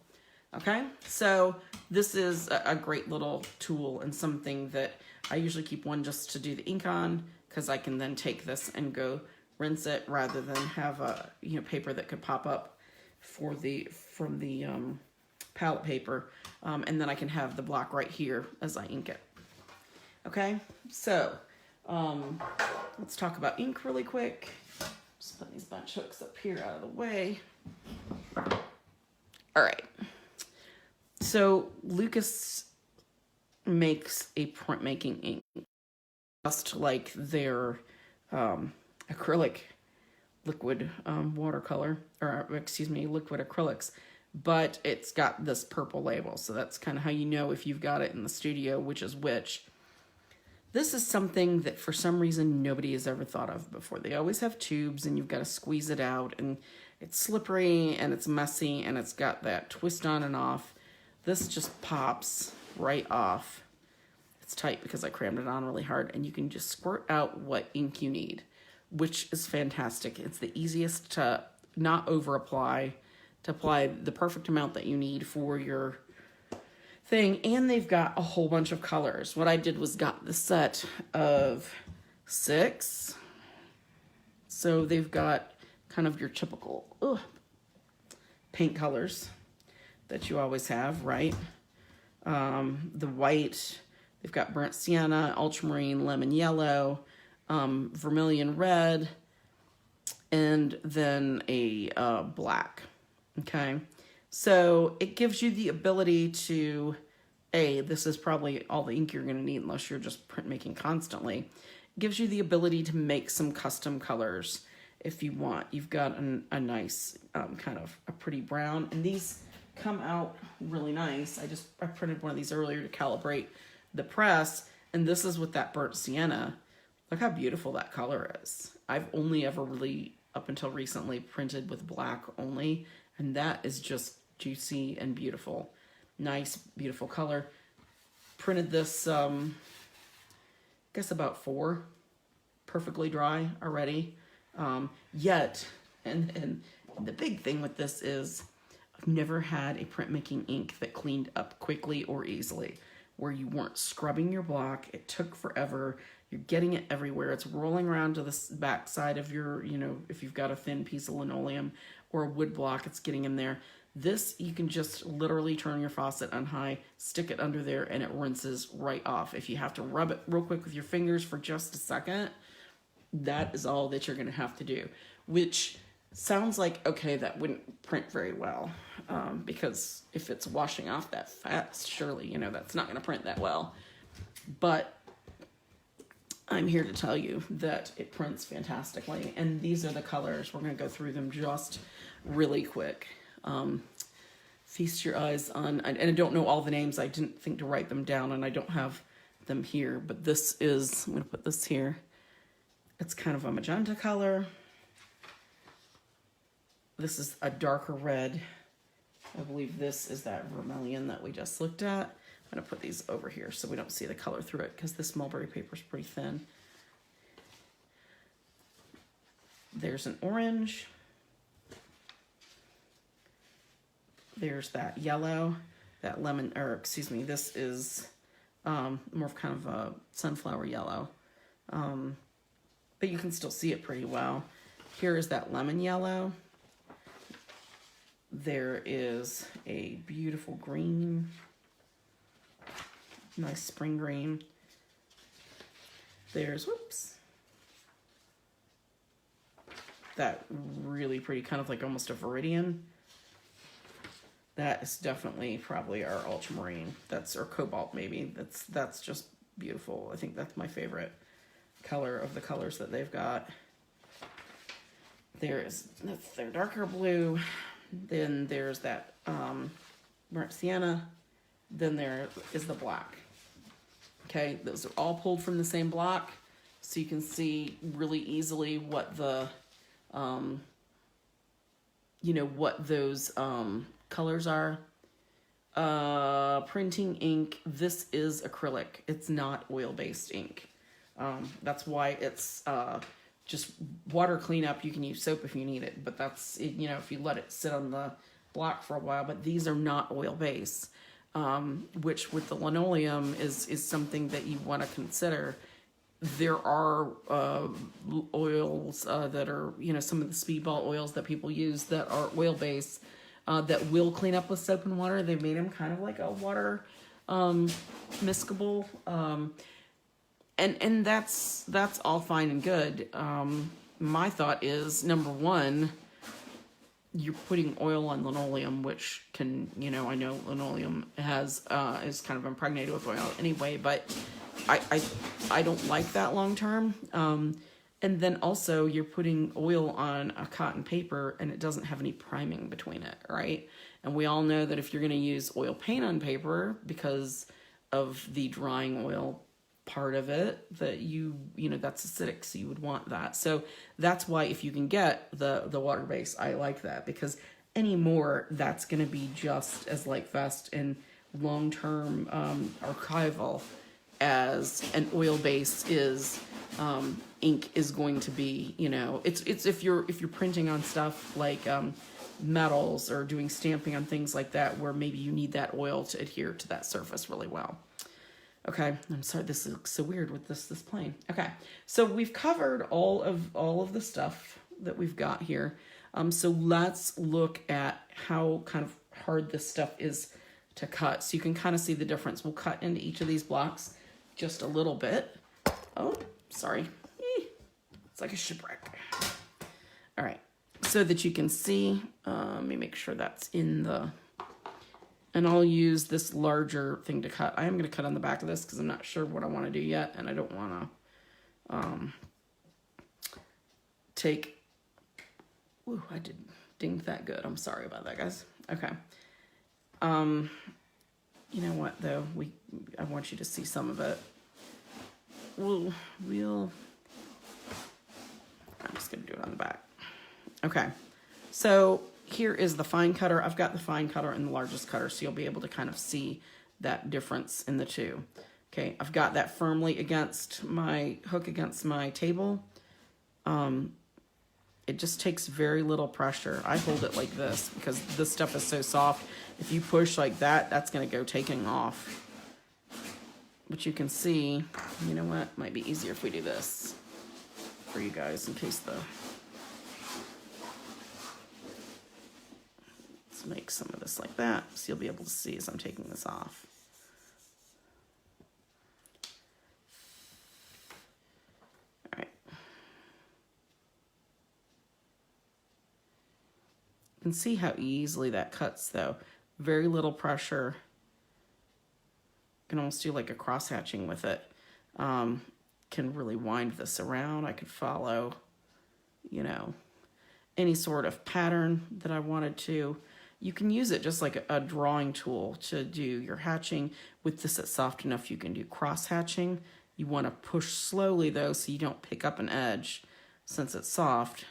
Okay, so this is a great little tool and something that I usually keep one just to do the ink on, because I can then take this and go rinse it rather than have a paper that could pop up from the palette paper, and then I can have the block right here as I ink it. Okay, so let's talk about ink really quick. Just put these bunch hooks up here out of the way. All right, so LUKAS makes a printmaking ink, just like their acrylic liquid watercolor, or excuse me, liquid acrylics, but it's got this purple label, so that's kind of how you know if you've got it in the studio which is which. This is something that for some reason nobody has ever thought of before. They always have tubes and you've got to squeeze it out, and it's slippery and it's messy and it's got that twist on and off. This just pops right off. It's tight because I crammed it on really hard, and you can just squirt out what ink you need, which is fantastic. It's the easiest to not over apply, to apply the perfect amount that you need for your thing. And they've got a whole bunch of colors. What I did was got the set of 6 So they've got kind of your typical paint colors that you always have, right? The white, they've got burnt sienna, ultramarine, lemon yellow, vermilion red, and then a black. Okay, so it gives you the ability to, this is probably all the ink you're going to need unless you're just printmaking constantly. It gives you the ability to make some custom colors if you want. You've got a nice kind of a pretty brown, and these come out really nice. I printed one of these earlier to calibrate the press, and this is with that burnt sienna. Look how beautiful that color is. I've only ever really, up until recently, printed with black only, and that is just juicy and beautiful. Nice, beautiful color. Printed this, I guess about 4, perfectly dry already. Yet, and the big thing with this is I've never had a printmaking ink that cleaned up quickly or easily, where you weren't scrubbing your block. It took forever. You're getting it everywhere. It's rolling around to the back side of your, if you've got a thin piece of linoleum or a wood block, it's getting in there. This, you can just literally turn your faucet on high, stick it under there, and it rinses right off. If you have to rub it real quick with your fingers for just a second, that is all that you're going to have to do, which sounds like, okay, that wouldn't print very well, because if it's washing off that fast, surely, that's not going to print that well. But I'm here to tell you that it prints fantastically, and these are the colors. We're going to go through them just really quick. Feast your eyes on, and I don't know all the names. I didn't think to write them down, and I don't have them here, but this is, I'm going to put this here. It's kind of a magenta color. This is a darker red. I believe this is that vermilion that we just looked at. I'm going to put these over here so we don't see the color through it, because this mulberry paper is pretty thin. There's an orange. There's that yellow, that lemon, or excuse me, this is more of kind of a sunflower yellow. But you can still see it pretty well. Here is that lemon yellow. There is a beautiful green, nice spring green. There's, whoops, that really pretty, kind of like almost a viridian. That is definitely probably our ultramarine. Or cobalt maybe. That's just beautiful. I think that's my favorite color of the colors that they've got. That's their darker blue. Then there's that burnt sienna. Then there is the black. Okay, those are all pulled from the same block, so you can see really easily what the what those colors are. Printing ink, this is acrylic. It's not oil-based ink. That's why it's just water cleanup. You can use soap if you need it, but that's, if you let it sit on the block for a while. But these are not oil-based, which with the linoleum is something that you want to consider. There are oils that are, some of the speedball oils that people use that are oil-based, that will clean up with soap and water. They made them kind of like a water miscible, and that's all fine and good. My thought is, number one, you're putting oil on linoleum, which can, I know linoleum is kind of impregnated with oil anyway, but I don't like that long term. And then also you're putting oil on a cotton paper and it doesn't have any priming between it, right? And we all know that if you're going to use oil paint on paper, because of the drying oil part of it, that that's acidic, so you would want that. So that's why if you can get the water base, I like that, because anymore that's going to be just as light fast and long-term archival as an oil base is. Ink is going to be, it's if you're printing on stuff like metals or doing stamping on things like that, where maybe you need that oil to adhere to that surface really well. Okay, I'm sorry, this looks so weird with this plane. Okay, so we've covered all of the stuff that we've got here. So let's look at how kind of hard this stuff is to cut. So you can kind of see the difference. We'll cut into each of these blocks just a little bit. Oh, sorry. It's like a shipwreck. All right, so that you can see, let me make sure that's in the, and I'll use this larger thing to cut. I am going to cut on the back of this because I'm not sure what I want to do yet, and I don't want to take, ooh, I did dinged that good. I'm sorry about that, guys. Okay. You know what, though? I want you to see some of it. I'm just going to do it on the back. Okay. So here is the fine cutter. I've got the fine cutter and the largest cutter, so you'll be able to kind of see that difference in the two. Okay, I've got that firmly against my hook, against my table. It just takes very little pressure. I hold it like this because this stuff is so soft. If you push like that, that's going to go taking off. But you can see, you know what, might be easier if we do this for you guys in case the... Let's make some of this like that so you'll be able to see as I'm taking this off. All right. You can see how easily that cuts though. Very little pressure. You can almost do like a cross hatching with it. Can really wind this around. I could follow, you know, any sort of pattern that I wanted to. You can use it just like a drawing tool to do your hatching. With this, it's soft enough you can do cross hatching. You want to push slowly though so you don't pick up an edge since it's soft.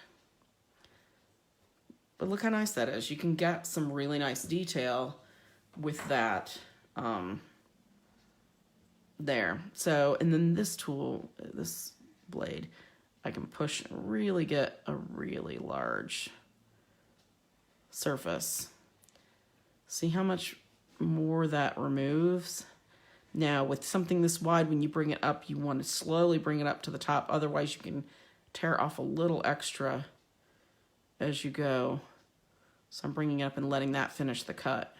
But look how nice that is. You can get some really nice detail with that there. So, and then this tool, this blade, I can push and really get a really large surface. See how much more that removes? Now, with something this wide, when you bring it up, you want to slowly bring it up to the top. Otherwise, you can tear off a little extra as you go. So I'm bringing it up and letting that finish the cut.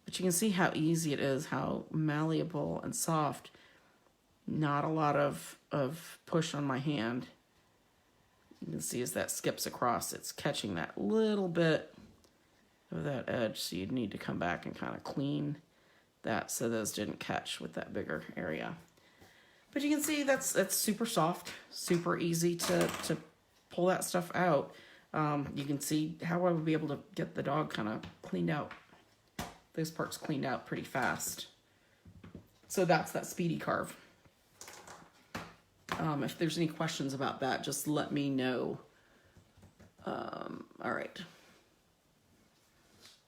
But you can see how easy it is, how malleable and soft. Not a lot of push on my hand. You can see as that skips across, it's catching that little bit of that edge. So you'd need to come back and kind of clean that so those didn't catch with that bigger area. But you can see that's super soft, super easy to pull that stuff out. You can see how I would be able to get the dog kind of cleaned out. Those parts cleaned out pretty fast. So that's that speedy carve. If there's any questions about that, just let me know. All right.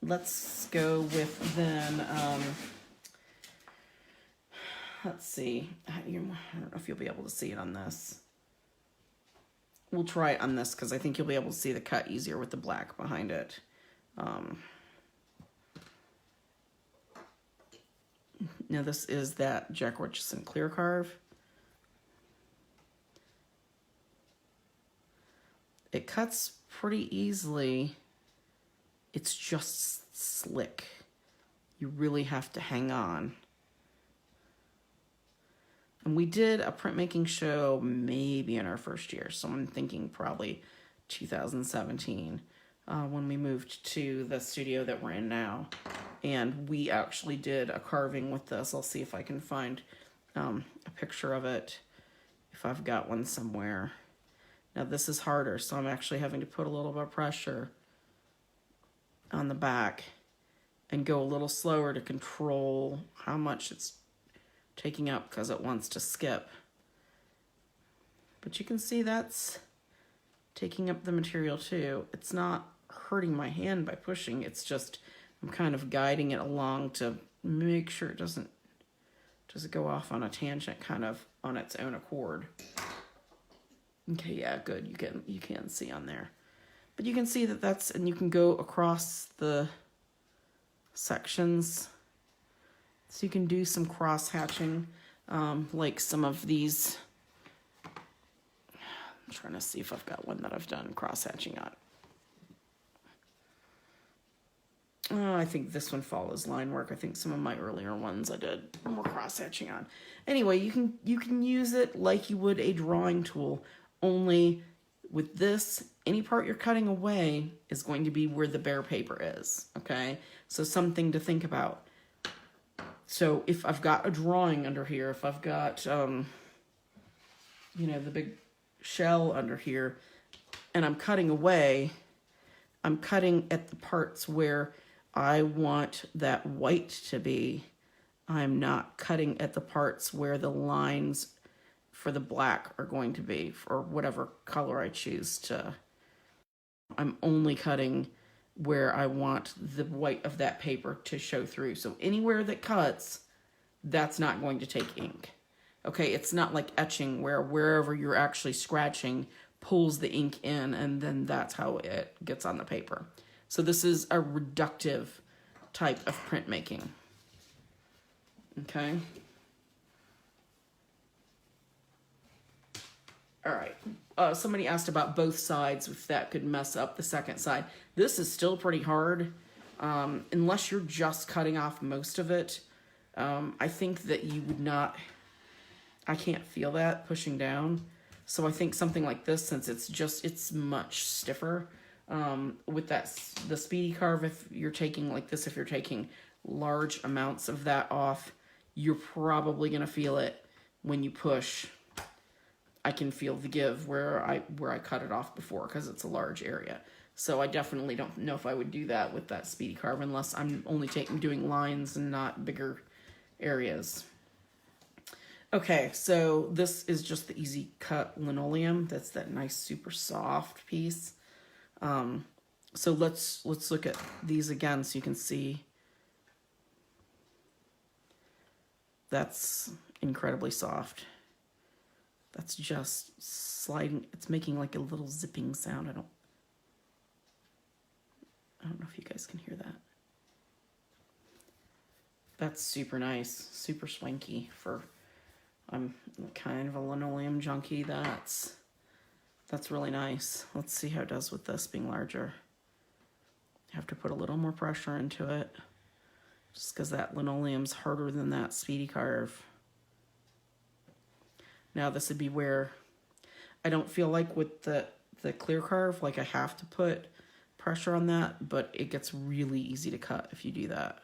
Let's go with then, let's see. I don't know if you'll be able to see it on this. We'll try it on this because I think you'll be able to see the cut easier with the black behind it. Now this is that Jack Richardson clear carve. It cuts pretty easily. It's just slick. You really have to hang on. And we did a printmaking show maybe in our first year, so I'm thinking probably 2017 when we moved to the studio that we're in now. And we actually did a carving with this. I'll see if I can find a picture of it, if I've got one somewhere. Now this is harder, so I'm actually having to put a little bit of pressure on the back and go a little slower to control how much it's taking up because it wants to skip. But you can see that's taking up the material too. It's not hurting my hand by pushing, it's just I'm kind of guiding it along to make sure it doesn't go off on a tangent kind of on its own accord. Okay, yeah, good. You can see on there. But you can see that and you can go across the sections. So you can do some cross hatching, like some of these. I'm trying to see if I've got one that I've done cross hatching on. Oh, I think this one follows line work. I think some of my earlier ones I did more cross hatching on. Anyway, you can use it like you would a drawing tool, only with this, any part you're cutting away is going to be where the bare paper is, okay? So something to think about. So if I've got a drawing under here, if I've got, you know, the big shell under here, and I'm cutting away, I'm cutting at the parts where I want that white to be. I'm not cutting at the parts where the lines for the black are going to be, or whatever color I choose to. I'm only cutting where I want the white of that paper to show through. So anywhere that cuts, that's not going to take ink. Okay, it's not like etching where wherever you're actually scratching pulls the ink in, and then that's how it gets on the paper. So this is a reductive type of printmaking. Okay. All right. Somebody asked about both sides, if that could mess up the second side. This is still pretty hard, unless you're just cutting off most of it. I think that you would not, I can't feel that pushing down. So I think something like this, since it's much stiffer, with the speedy carve, if you're taking like this, if you're taking large amounts of that off, you're probably going to feel it when you push. I can feel the give where I cut it off before, because it's a large area. So I definitely don't know if I would do that with that speedy carve unless I'm only doing lines and not bigger areas. Okay, so this is just the easy cut linoleum. That's that nice super soft piece. So let's look at these again so you can see. That's incredibly soft. That's just sliding. It's making like a little zipping sound. I don't know if you guys can hear that. That's super nice, super swanky for, I'm kind of a linoleum junkie. That's really nice. Let's see how it does with this being larger. I have to put a little more pressure into it, just because that linoleum's harder than that speedy carve. Now this would be where I don't feel like with the clear carve, like I have to put pressure on that, but it gets really easy to cut if you do that.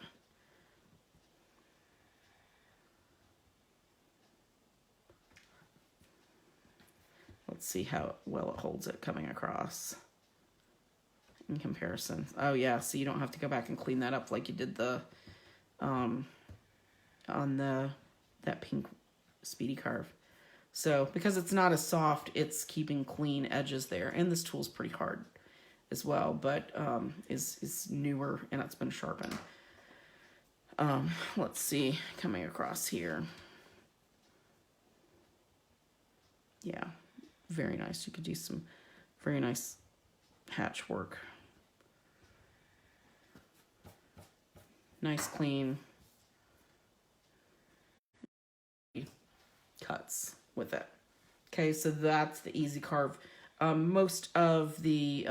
Let's see how well it holds it coming across in comparison. Oh yeah, so you don't have to go back and clean that up like you did the on that pink speedy carve. So because it's not as soft, it's keeping clean edges there. And this tool's pretty hard as well, but is newer and it's been sharpened. Let's see, coming across here. Yeah, very nice. You could do some very nice hatch work. Nice clean cuts with it. Okay, so that's the easy carve. Most of the,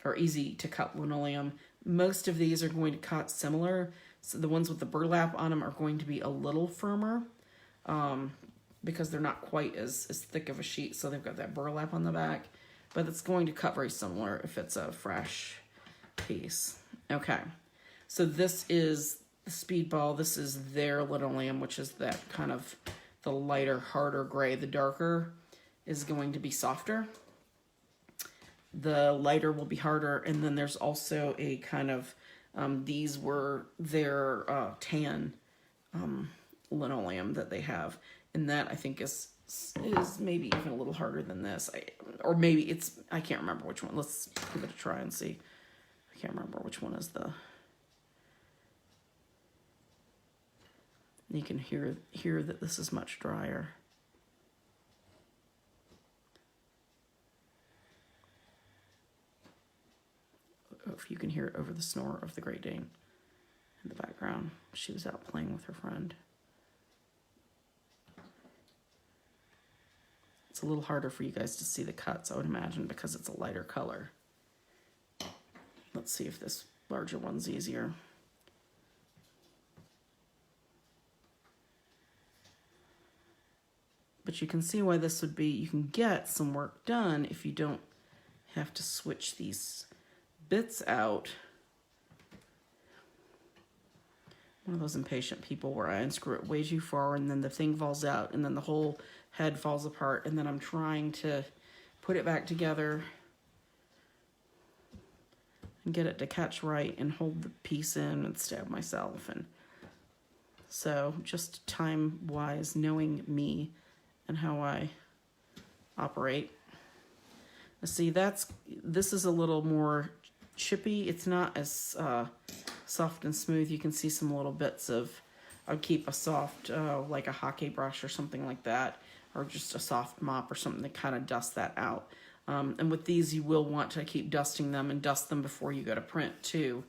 or easy to cut linoleum, most of these are going to cut similar. So the ones with the burlap on them are going to be a little firmer, because they're not quite as thick of a sheet. So they've got that burlap on the back, but it's going to cut very similar if it's a fresh piece. Okay, so this is the Speedball. This is their linoleum, which is that kind of the lighter, harder gray. The darker is going to be softer. The lighter will be harder. And then there's also a kind of, these were their tan linoleum that they have. And that I think is maybe even a little harder than this. Or maybe it's, I can't remember which one. Let's give it a try and see. I can't remember which one is the... You can hear that this is much drier. If you can hear it over the snore of the Great Dane. in the background. She was out playing with her friend. It's a little harder for you guys to see the cuts, I would imagine, because it's a lighter color. Let's see if this larger one's easier. But you can see why this would be, you can get some work done if you don't have to switch these bits out. One of those impatient people where I unscrew it way too far and then the thing falls out and then the whole head falls apart and then I'm trying to put it back together and get it to catch right and hold the piece in and stab myself. And so just time-wise, knowing me and how I operate. See, this is a little more chippy. It's not as soft and smooth. You can see some little bits of, I'd keep a soft, like a hockey brush or something like that, or just a soft mop or something to kind of dust that out. And with these, you will want to keep dusting them and dust them before you go to print too.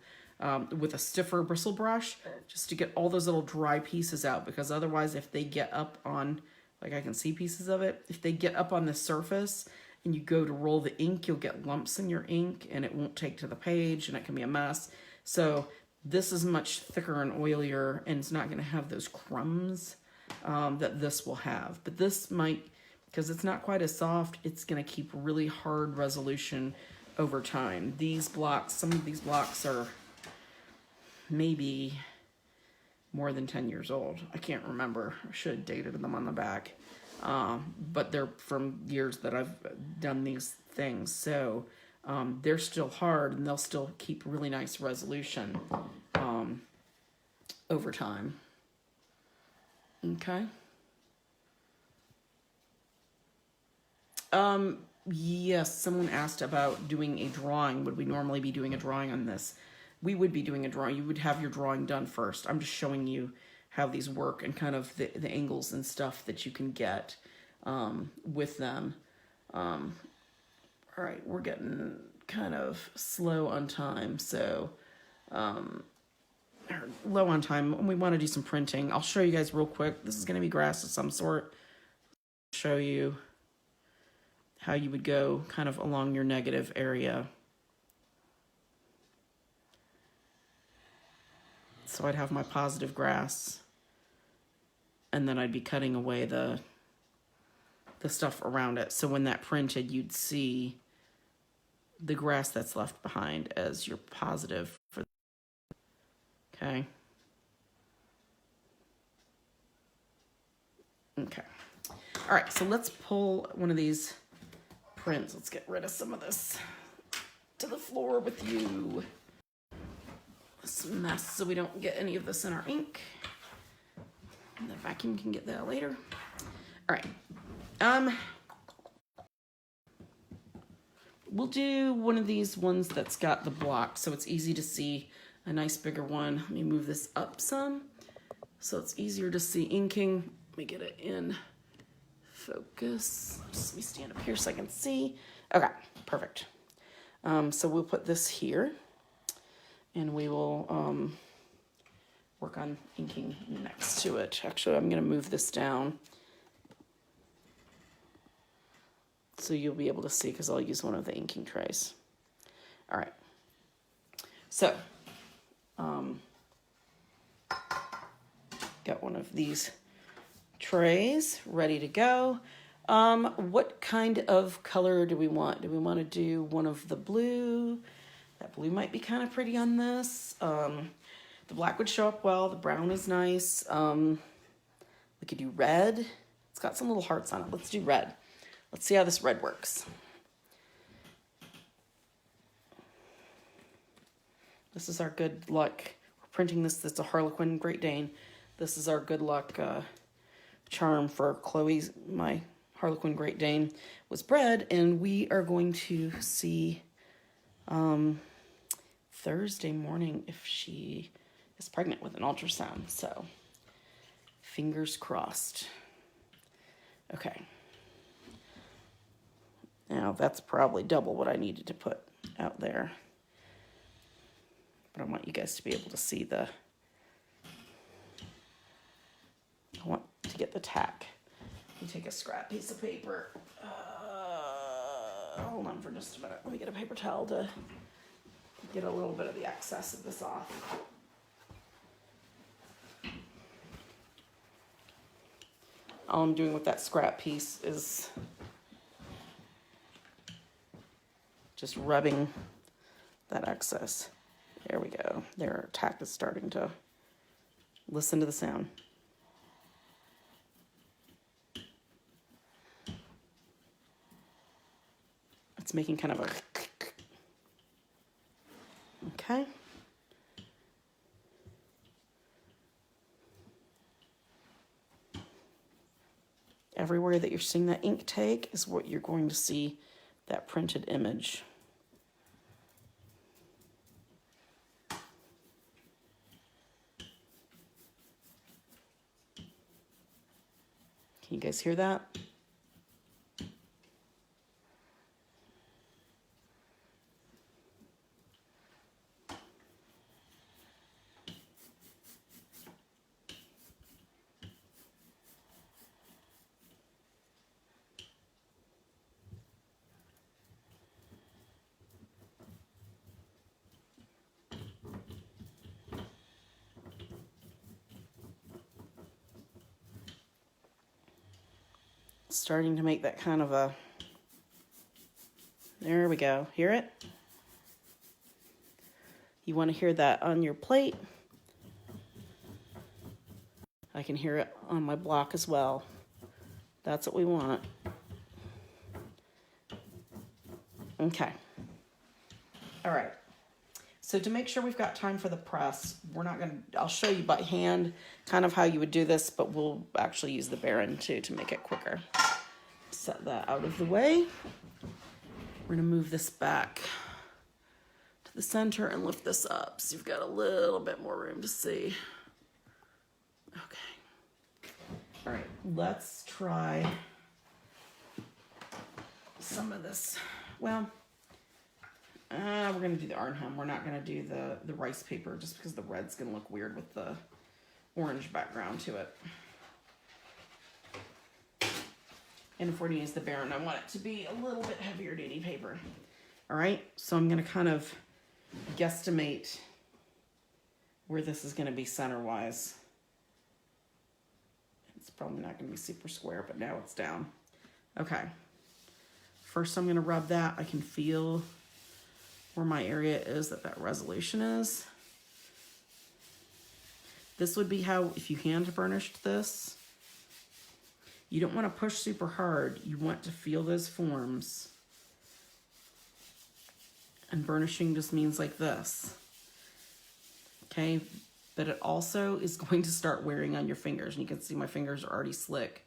With a stiffer bristle brush, just to get all those little dry pieces out, because otherwise if they get up on, like I can see pieces of it, if they get up on the surface and you go to roll the ink, you'll get lumps in your ink and it won't take to the page and it can be a mess. So this is much thicker and oilier and it's not going to have those crumbs that this will have. But this might, because it's not quite as soft, it's going to keep really hard resolution over time. These blocks, some of these blocks are maybe more than 10 years old. I can't remember. I should have dated them on the back. But they're from years that I've done these things. So they're still hard and they'll still keep really nice resolution over time. Okay. Yes, someone asked about doing a drawing. Would we normally be doing a drawing on this? We would be doing a drawing. You would have your drawing done first. I'm just showing you how these work and kind of the angles and stuff that you can get with them. All right, we're getting kind of slow on time, so low on time, and we want to do some printing. I'll show you guys real quick. This is going to be grass of some sort. Show you how you would go kind of along your negative area. So I'd have my positive grass, and then I'd be cutting away the stuff around it. So when that printed, you'd see the grass that's left behind as your positive. Okay. Okay. All right, so let's pull one of these prints. Let's get rid of some of this to the floor with you. This mess so we don't get any of this in our ink. The vacuum can get that later. All right. We'll do one of these ones that's got the block so it's easy to see, a nice bigger one. Let me move this up some so it's easier to see inking. Let me get it in focus. Just let me stand up here so I can see. Okay, perfect. So we'll put this here. And we will work on inking next to it. Actually, I'm going to move this down so you'll be able to see, because I'll use one of the inking trays. All right. So, got one of these trays ready to go. What kind of color do we want? Do we want to do one of the blue? That blue might be kind of pretty on this. The black would show up well. The brown is nice. We could do red. It's got some little hearts on it. Let's do red. Let's see how this red works. This is our good luck. We're printing this. It's a Harlequin Great Dane. This is our good luck charm for Chloe's. My Harlequin Great Dane was bred, and we are going to see Thursday morning if she is pregnant with an ultrasound. So fingers crossed. Okay. Now that's probably double what I needed to put out there. But I want you guys to be able to see the get the tack. You take a scrap piece of paper. Hold on for just a minute. Let me get a paper towel to get a little bit of the excess of this off. All I'm doing with that scrap piece is just rubbing that excess. There we go. There, our tack is starting to listen to the sound. It's making kind of a... Okay. Everywhere that you're seeing that ink take is what you're going to see that printed image. Can you guys hear that? Starting to make that kind of a, there we go. Hear it? You want to hear that on your plate. I can hear it on my block as well. That's what we want. Okay. All right. So to make sure we've got time for the press, I'll show you by hand kind of how you would do this, but we'll actually use the Baron too to make it quicker. Set that out of the way. We're gonna move this back to the center and lift this up so you've got a little bit more room to see. Okay. All right, let's try some of this. Well, we're gonna do the Arnhem. We're not gonna do the rice paper just because the red's gonna look weird with the orange background to it. And if we're gonna use the Baron, I want it to be a little bit heavier duty paper. All right, so I'm gonna kind of guesstimate where this is gonna be center-wise. It's probably not gonna be super square, but now it's down. Okay, first I'm gonna rub that. I can feel where my area is that resolution is. This would be how, if you hand burnished this, you don't want to push super hard. You want to feel those forms. And burnishing just means like this. Okay, but it also is going to start wearing on your fingers. And you can see my fingers are already slick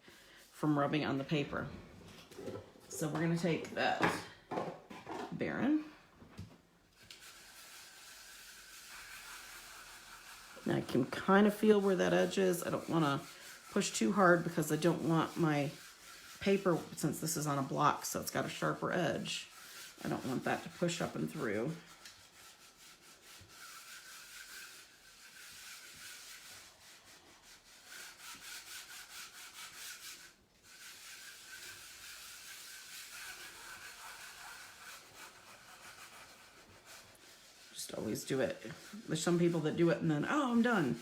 from rubbing on the paper. So we're gonna take that Baron. Now I can kind of feel where that edge is. I don't want to push too hard because I don't want my paper, since this is on a block, so it's got a sharper edge, I don't want that to push up and through. Just always do it. There's some people that do it and then, oh, I'm done.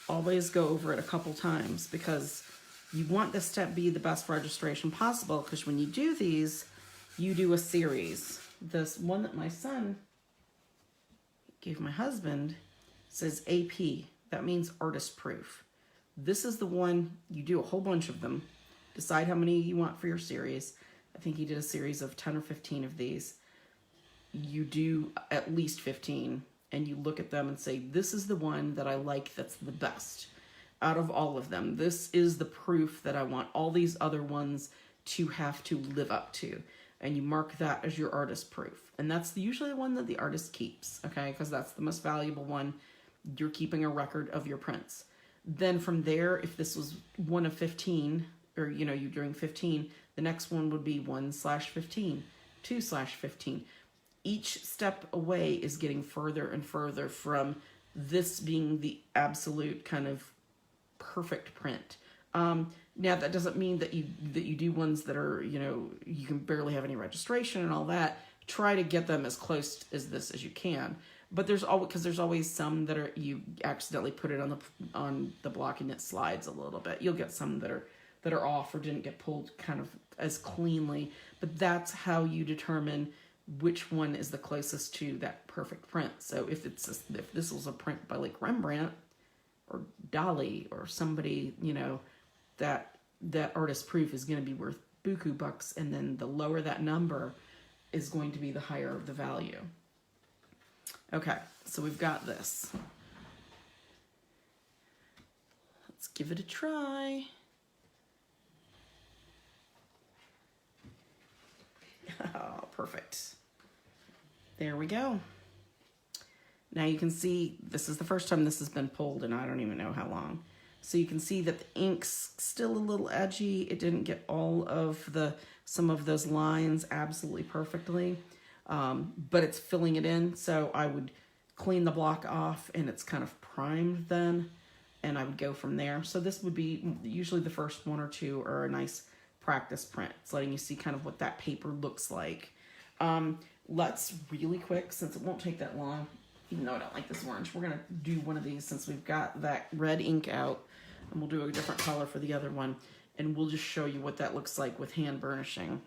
Always go over it a couple times because you want this to be the best registration possible, because when you do these, you do a series. This one that my son gave my husband says AP. That means artist proof. This is the one, you do a whole bunch of them. Decide how many you want for your series. I think he did a series of 10 or 15 of these. You do at least 15. And you look at them and say, this is the one that I like that's the best out of all of them. This is the proof that I want all these other ones to have to live up to. And you mark that as your artist proof. And that's usually the one that the artist keeps, okay? Because that's the most valuable one. You're keeping a record of your prints. Then from there, if this was one of 15, or you're doing 15, the next one would be 1/15, 2/15. Each step away is getting further and further from this being the absolute kind of perfect print. Now that doesn't mean that you do ones that are, you know, you can barely have any registration and all that. Try to get them as close as this as you can. But there's always, because there's always some that are, you accidentally put it on the block and it slides a little bit. You'll get some that are off or didn't get pulled kind of as cleanly. But that's how you determine which one is the closest to that perfect print. So if this was a print by like Rembrandt or Dali or somebody, you know, that artist proof is going to be worth buku bucks, and then the lower that number is going to be the higher the value. Okay, so we've got this. Let's give it a try. Oh, perfect. There we go. Now you can see this is the first time this has been pulled, and I don't even know how long. So you can see that the ink's still a little edgy. It didn't get all of some of those lines absolutely perfectly, but it's filling it in. So I would clean the block off, and it's kind of primed then, and I would go from there. So this would be usually the first one or two are a nice practice print. It's letting you see kind of what that paper looks like. Let's really quick, since it won't take that long, even though I don't like this orange, we're gonna do one of these since we've got that red ink out, and we'll do a different color for the other one, and we'll just show you what that looks like with hand burnishing.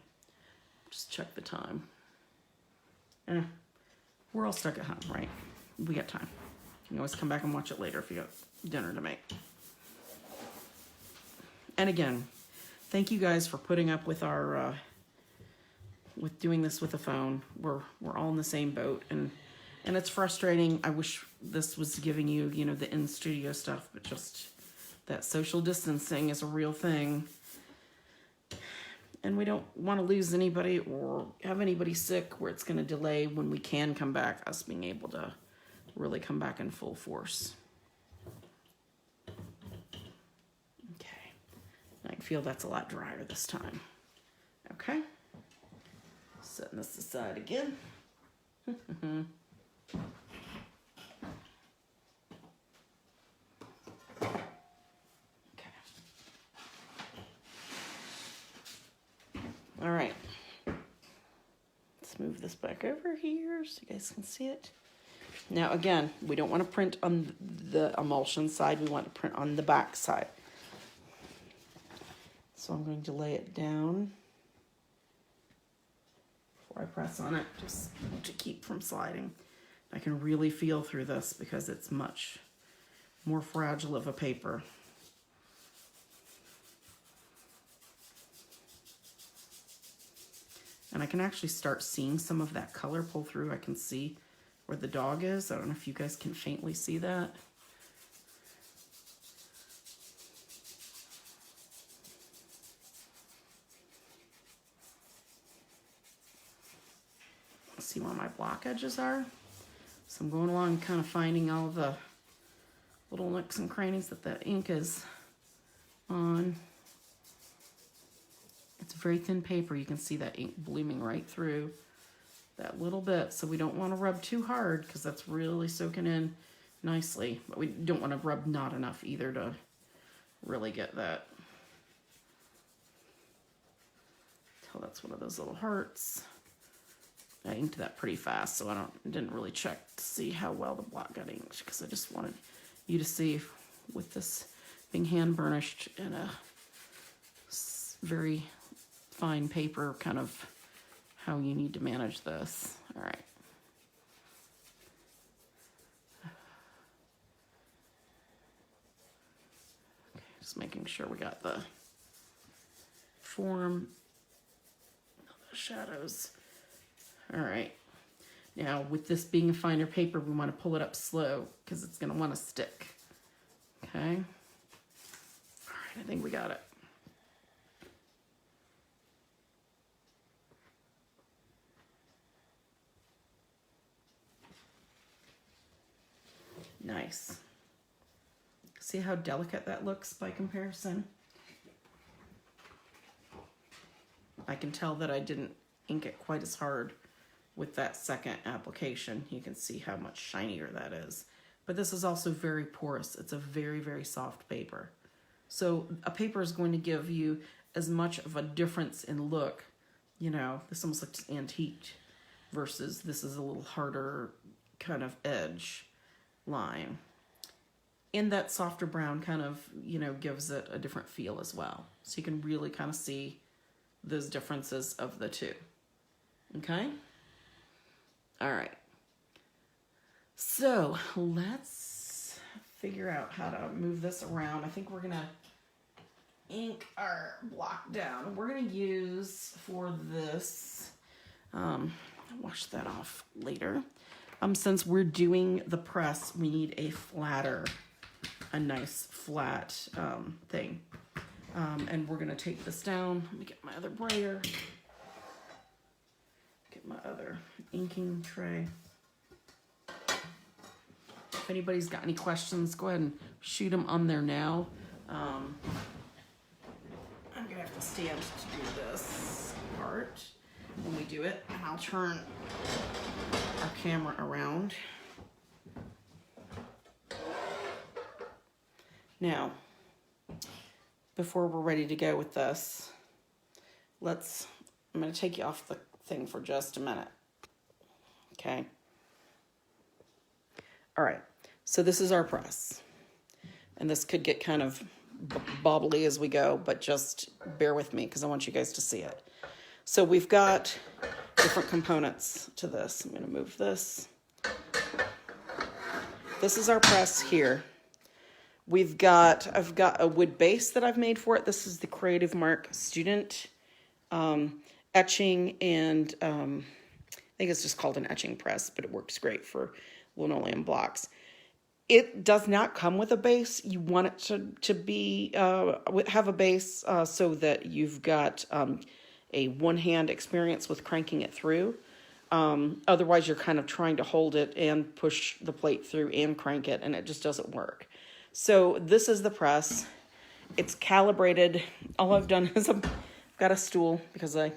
Just check the time. We're all stuck at home, right? We got time. You can always come back and watch it later if you got dinner to make. And again, thank you guys for putting up with our with doing this with a phone. We're all in the same boat, and it's frustrating. I wish this was giving you, you know, the in-studio stuff, but just that social distancing is a real thing. And we don't want to lose anybody or have anybody sick where it's going to delay when we can come back, us being able to really come back in full force. Okay. I feel that's a lot drier this time. Okay. Setting this aside again. All right, let's move this back over here so you guys can see it. Now again, we don't want to print on the emulsion side, we want to print on the back side. So I'm going to lay it down before I press on it, just to keep from sliding. I can really feel through this because it's much more fragile of a paper. And I can actually start seeing some of that color pull through. I can see where the dog is. I don't know if you guys can faintly see that. See where my block edges are. So I'm going along kind of finding all the little nooks and crannies that the ink is on. It's very thin paper. You can see that ink blooming right through that little bit. So we don't want to rub too hard because that's really soaking in nicely. But we don't want to rub not enough either to really get that. Tell that's one of those little hearts. I inked that pretty fast, so didn't really check to see how well the block got inked because I just wanted you to see with this being hand burnished in a very fine paper, kind of how you need to manage this. All right. Okay, just making sure we got the form, the shadows. All right. Now, with this being a finer paper, we want to pull it up slow because it's going to want to stick. Okay. All right, I think we got it. Nice. See how delicate that looks by comparison? I can tell that I didn't ink it quite as hard with that second application. You can see how much shinier that is. But this is also very porous. It's a very, very soft paper. So a paper is going to give you as much of a difference in look. You know, this almost looks antique versus this is a little harder kind of edge line. And that softer brown kind of, you know, gives it a different feel as well. So you can really kind of see those differences of the two. Okay? All right. So let's figure out how to move this around. I think we're going to ink our block down. We're going to use for this, wash that off later. Since we're doing the press, we need a nice flat thing. And we're going to take this down. Let me get my other brayer. Get my other inking tray. If anybody's got any questions, go ahead and shoot them on there now. I'm going to have to stand to do this part when we do it. And I'll turn our camera around. Now, before we're ready to go with this, I'm going to take you off the thing for just a minute. Okay. All right. So this is our press. And this could get kind of bobbly as we go, but just bear with me because I want you guys to see it. So we've got different components to this. I'm going to move this. This is our press here. I've got a wood base that I've made for it. This is the Creative Mark Student etching, and I think it's just called an etching press, but it works great for linoleum blocks. It does not come with a base. You want it to be have a base so that you've got a one-hand experience with cranking it through. Otherwise, you're kind of trying to hold it and push the plate through and crank it, and it just doesn't work. So this is the press. It's calibrated. All I've done is I've got a stool because I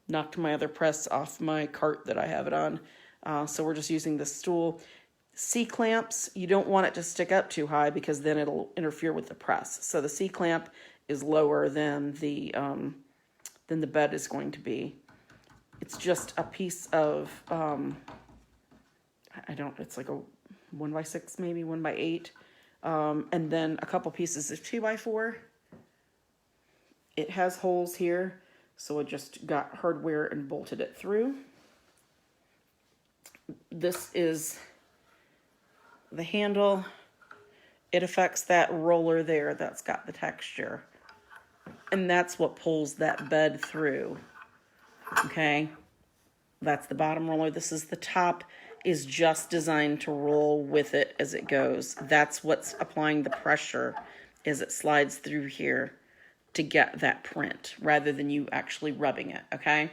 knocked my other press off my cart that I have it on. So we're just using this stool. C-clamps, you don't want it to stick up too high because then it'll interfere with the press. So the C-clamp is lower than the bed is going to be. It's just a piece of, it's like a 1x6, maybe 1x8. And then a couple pieces of 2x4. It has holes here, so I just got hardware and bolted it through. This is the handle. It affects that roller there that's got the texture. And that's what pulls that bed through. Okay? That's the bottom roller. This is the top. Is just designed to roll with it as it goes. That's what's applying the pressure as it slides through here to get that print rather than you actually rubbing it, okay?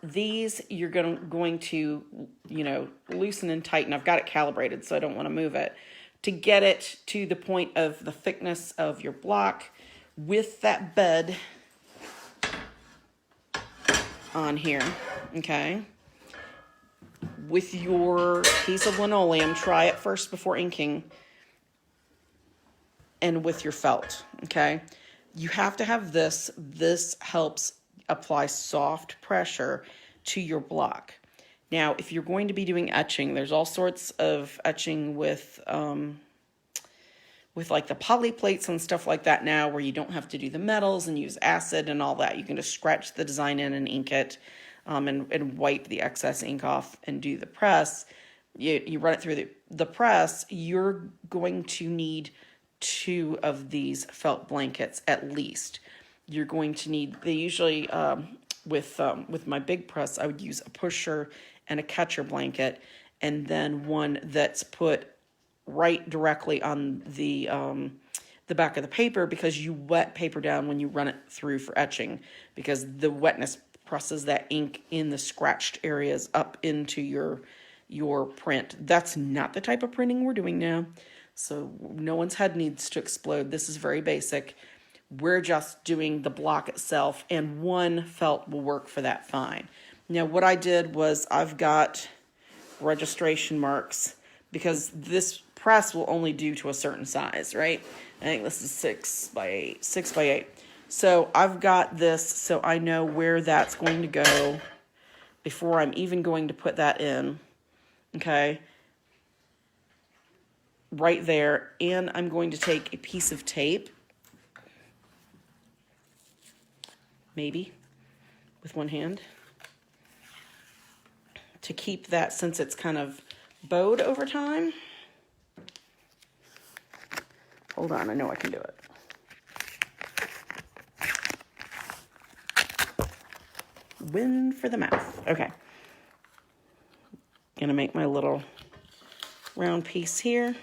These you're going to, loosen and tighten. I've got it calibrated, so I don't want to move it. To get it to the point of the thickness of your block with that bed on here, okay? With your piece of linoleum, try it first before inking, and with your felt, okay? You have to have this. This helps apply soft pressure to your block. Now, if you're going to be doing etching, there's all sorts of etching with like the poly plates and stuff like that now where you don't have to do the metals and use acid and all that. You can just scratch the design in and ink it. And wipe the excess ink off and do the press. You run it through the press, you're going to need 2 of these felt blankets at least. You're going to need, they usually, with my big press, I would use a pusher and a catcher blanket, and then one that's put right directly on the back of the paper because you wet paper down when you run it through for etching because the wetness presses that ink in the scratched areas up into your print. That's not the type of printing we're doing now. So no one's head needs to explode. This is very basic. We're just doing the block itself, and one felt will work for that fine. Now what I did was I've got registration marks because this press will only do to a certain size, right? I think this is 6 by 8, 6 by 8. So I've got this so I know where that's going to go before I'm even going to put that in, okay? Right there, and I'm going to take a piece of tape, maybe, with one hand, to keep that, since it's kind of bowed over time. Hold on, I know I can do it. Win for the mouth. Okay. Gonna make my little round piece here.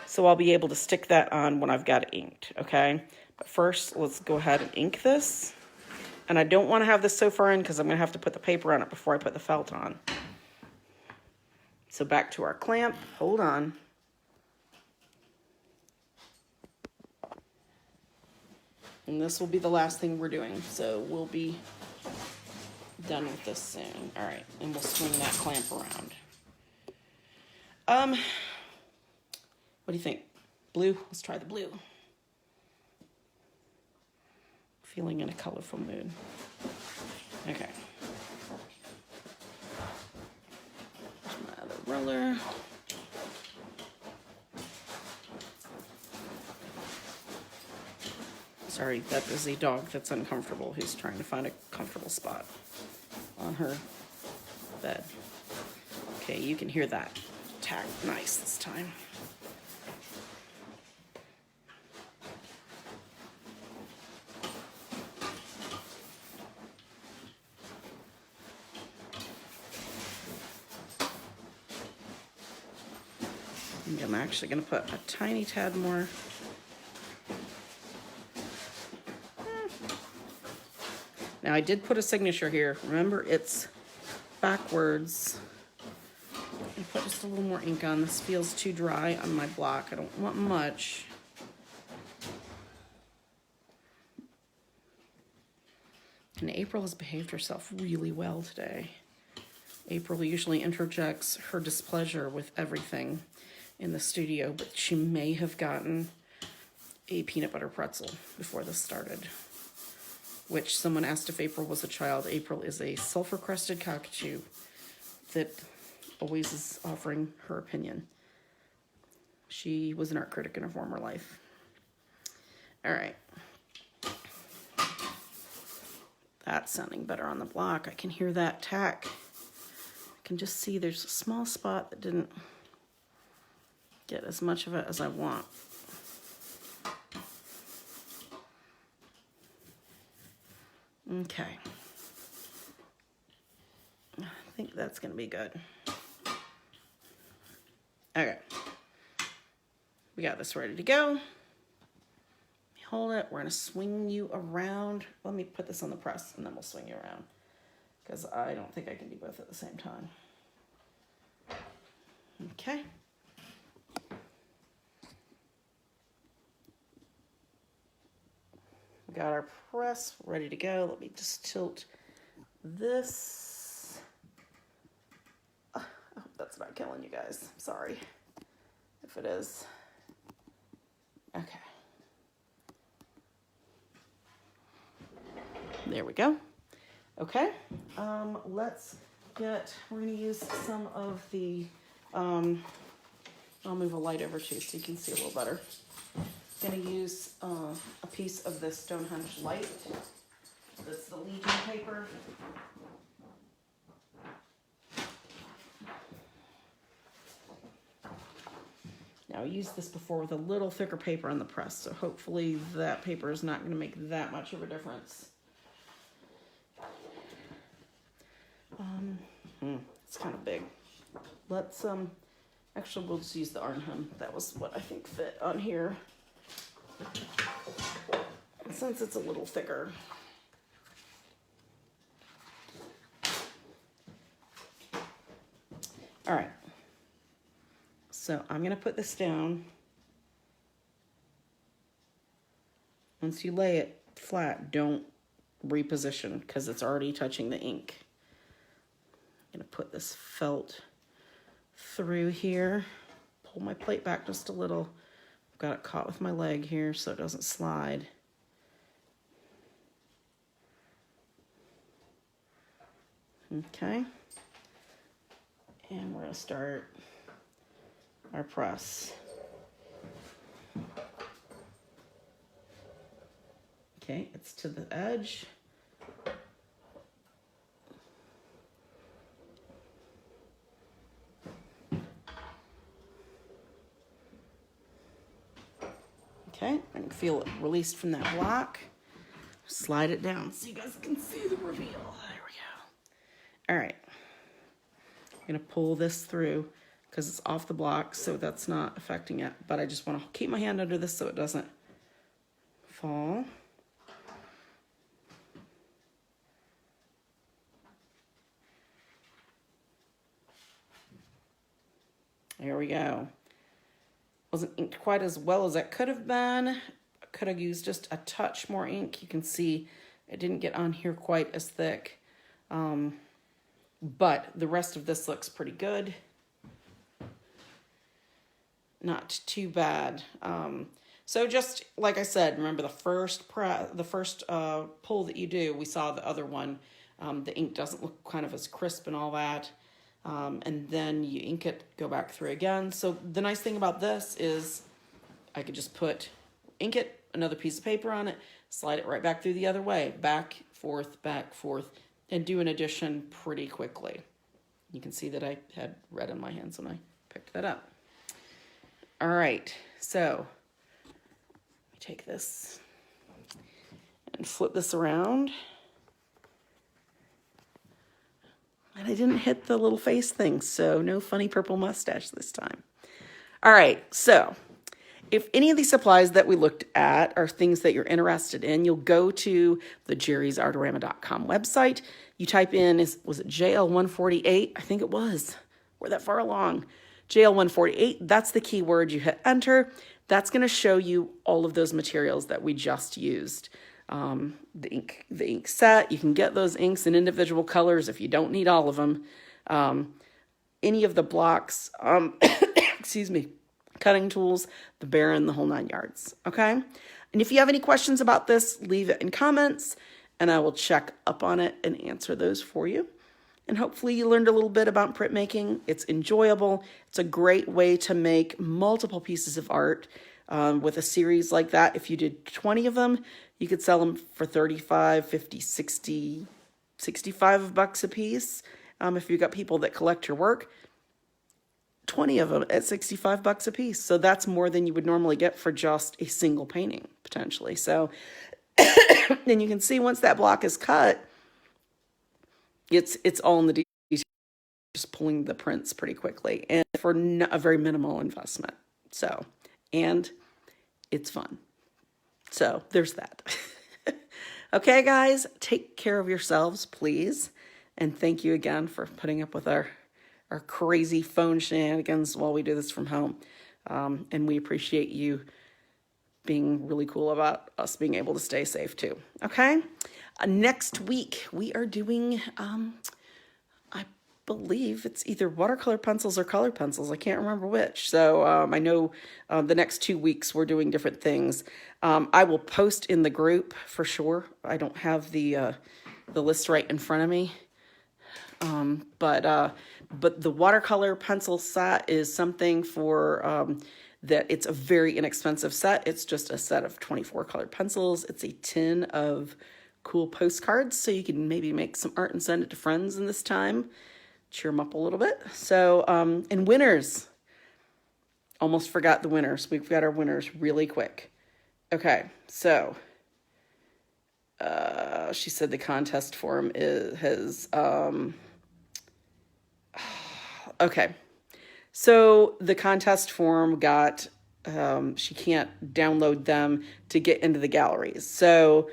So I'll be able to stick that on when I've got it inked, okay? But first, let's go ahead and ink this. And I don't want to have this so far in because I'm going to have to put the paper on it before I put the felt on. So back to our clamp. Hold on. And this will be the last thing we're doing. So we'll be done with this soon. All right, and we'll swing that clamp around. What do you think? Blue? Let's try the blue. Feeling in a colorful mood. Okay. Here's my other roller. Sorry, that is a dog that's uncomfortable who's trying to find a comfortable spot on her bed. Okay, you can hear that tack nice this time. I'm actually going to put a tiny tad more. Now I did put a signature here. Remember, it's backwards. I put just a little more ink on. This feels too dry on my block. I don't want much. And April has behaved herself really well today. April usually interjects her displeasure with everything in the studio, but she may have gotten a peanut butter pretzel before this started, which someone asked if April was a child. April is a sulfur-crusted cockatoo that always is offering her opinion. She was an art critic in her former life. All right. That's sounding better on the block. I can hear that tack. I can just see there's a small spot that didn't get as much of it as I want. Okay. I think that's going to be good. Okay. We got this ready to go. Hold it. We're going to swing you around. Let me put this on the press and then we'll swing you around, because I don't think I can do both at the same time. Okay. We got our press ready to go. Let me just tilt this. I hope that's not killing you guys. Sorry if it is. Okay. There we go. Okay. Let's get, we're going to use some of the, I'll move a light over too so you can see a little better. Going to use a piece of this Stonehenge light. That's the Legion paper. Now I used this before with a little thicker paper on the press, so hopefully that paper is not going to make that much of a difference. It's kind of big. Let's actually we'll just use the Arnhem. That was what I think fit on here, since it's a little thicker. All right, so I'm gonna put this down. Once you lay it flat, don't reposition because it's already touching the ink. I'm gonna put this felt through here. Pull my plate back just a little. I've got it caught with my leg here so it doesn't slide. Okay. And we're going to start our press. Okay, it's to the edge. Okay, I can feel it released from that block. Slide it down so you guys can see the reveal. There we go. All right. I'm going to pull this through because it's off the block, so that's not affecting it. But I just want to keep my hand under this so it doesn't fall. There we go. Wasn't inked quite as well as it could have been. I could have used just a touch more ink. You can see it didn't get on here quite as thick. But the rest of this looks pretty good. Not too bad. So just like I said, remember the first pull that you do, we saw the other one. The ink doesn't look kind of as crisp and all that. And then you ink it, go back through again. So the nice thing about this is I could just ink it, another piece of paper on it, slide it right back through the other way, back, forth, and do an addition pretty quickly. You can see that I had red in my hands when I picked that up. All right, so let me take this and flip this around. And I didn't hit the little face thing, so no funny purple mustache this time. All right, so if any of these supplies that we looked at are things that you're interested in, you'll go to the jerrysartorama.com website. You type in, was it JL148? I think it was. We're that far along. JL148, that's the keyword. You hit enter. That's going to show you all of those materials that we just used. The ink set, you can get those inks in individual colors if you don't need all of them. Any of the blocks, excuse me, cutting tools, the Baron, the whole 9 yards. Okay. And if you have any questions about this, leave it in comments and I will check up on it and answer those for you. And hopefully you learned a little bit about printmaking. It's enjoyable. It's a great way to make multiple pieces of art. With a series like that, if you did 20 of them, you could sell them for 35, 50, 60, 65 bucks a piece. If you've got people that collect your work, 20 of them at 65 bucks a piece. So that's more than you would normally get for just a single painting, potentially. So then you can see once that block is cut, it's all in the details, just pulling the prints pretty quickly and for a very minimal investment. So, and it's fun. So there's that. Okay, guys, take care of yourselves, please. And thank you again for putting up with our crazy phone shenanigans while we do this from home. And we appreciate you being really cool about us being able to stay safe too. Okay. Next week we are doing, I believe it's either watercolor pencils or color pencils. I can't remember which. So I know the next 2 weeks we're doing different things. I will post in the group for sure. I don't have the list right in front of me. But the watercolor pencil set is something for that it's a very inexpensive set. It's just a set of 24 colored pencils. It's a tin of cool postcards, so you can maybe make some art and send it to friends in this time. Cheer them up a little bit. So, and winners. Almost forgot the winners. We've got our winners really quick. Okay, so she said the contest form has okay. So the contest form got she can't download them to get into the galleries. So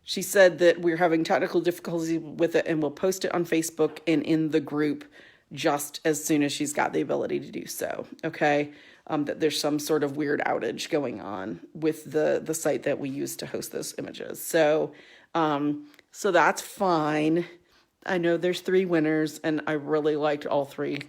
she said that we're having technical difficulties with it and we'll post it on Facebook and in the group just as soon as she's got the ability to do so. Okay. That there's some sort of weird outage going on with the site that we use to host those images. So, so that's fine. I know there's 3 winners and I really liked all 3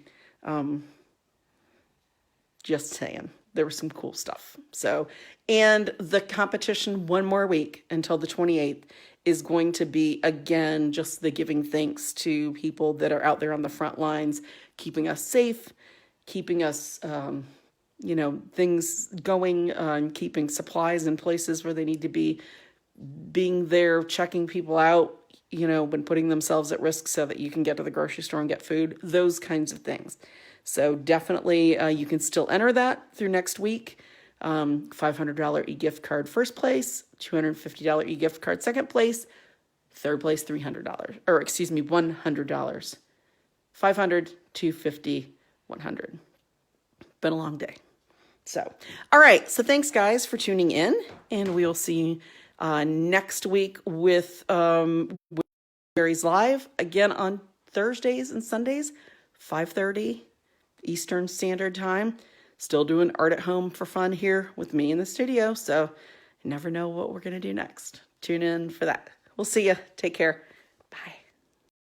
Just saying, there was some cool stuff. So, and the competition one more week until the 28th is going to be, again, just the giving thanks to people that are out there on the front lines, keeping us safe, keeping us, things going, and keeping supplies in places where they need to be, being there, checking people out, when putting themselves at risk so that you can get to the grocery store and get food, those kinds of things. So definitely you can still enter that through next week. $500 e-gift card first place, $250 e-gift card second place, third place $300, or excuse me, $100. 500, 250, 100. Been a long day. So, all right. So thanks guys for tuning in, and we will see you next week with Barry's Live again on Thursdays and Sundays, 5:30 Eastern Standard Time. Still doing art at home for fun here with me in the studio. So you never know what we're going to do next. Tune in for that. We'll see you. Take care.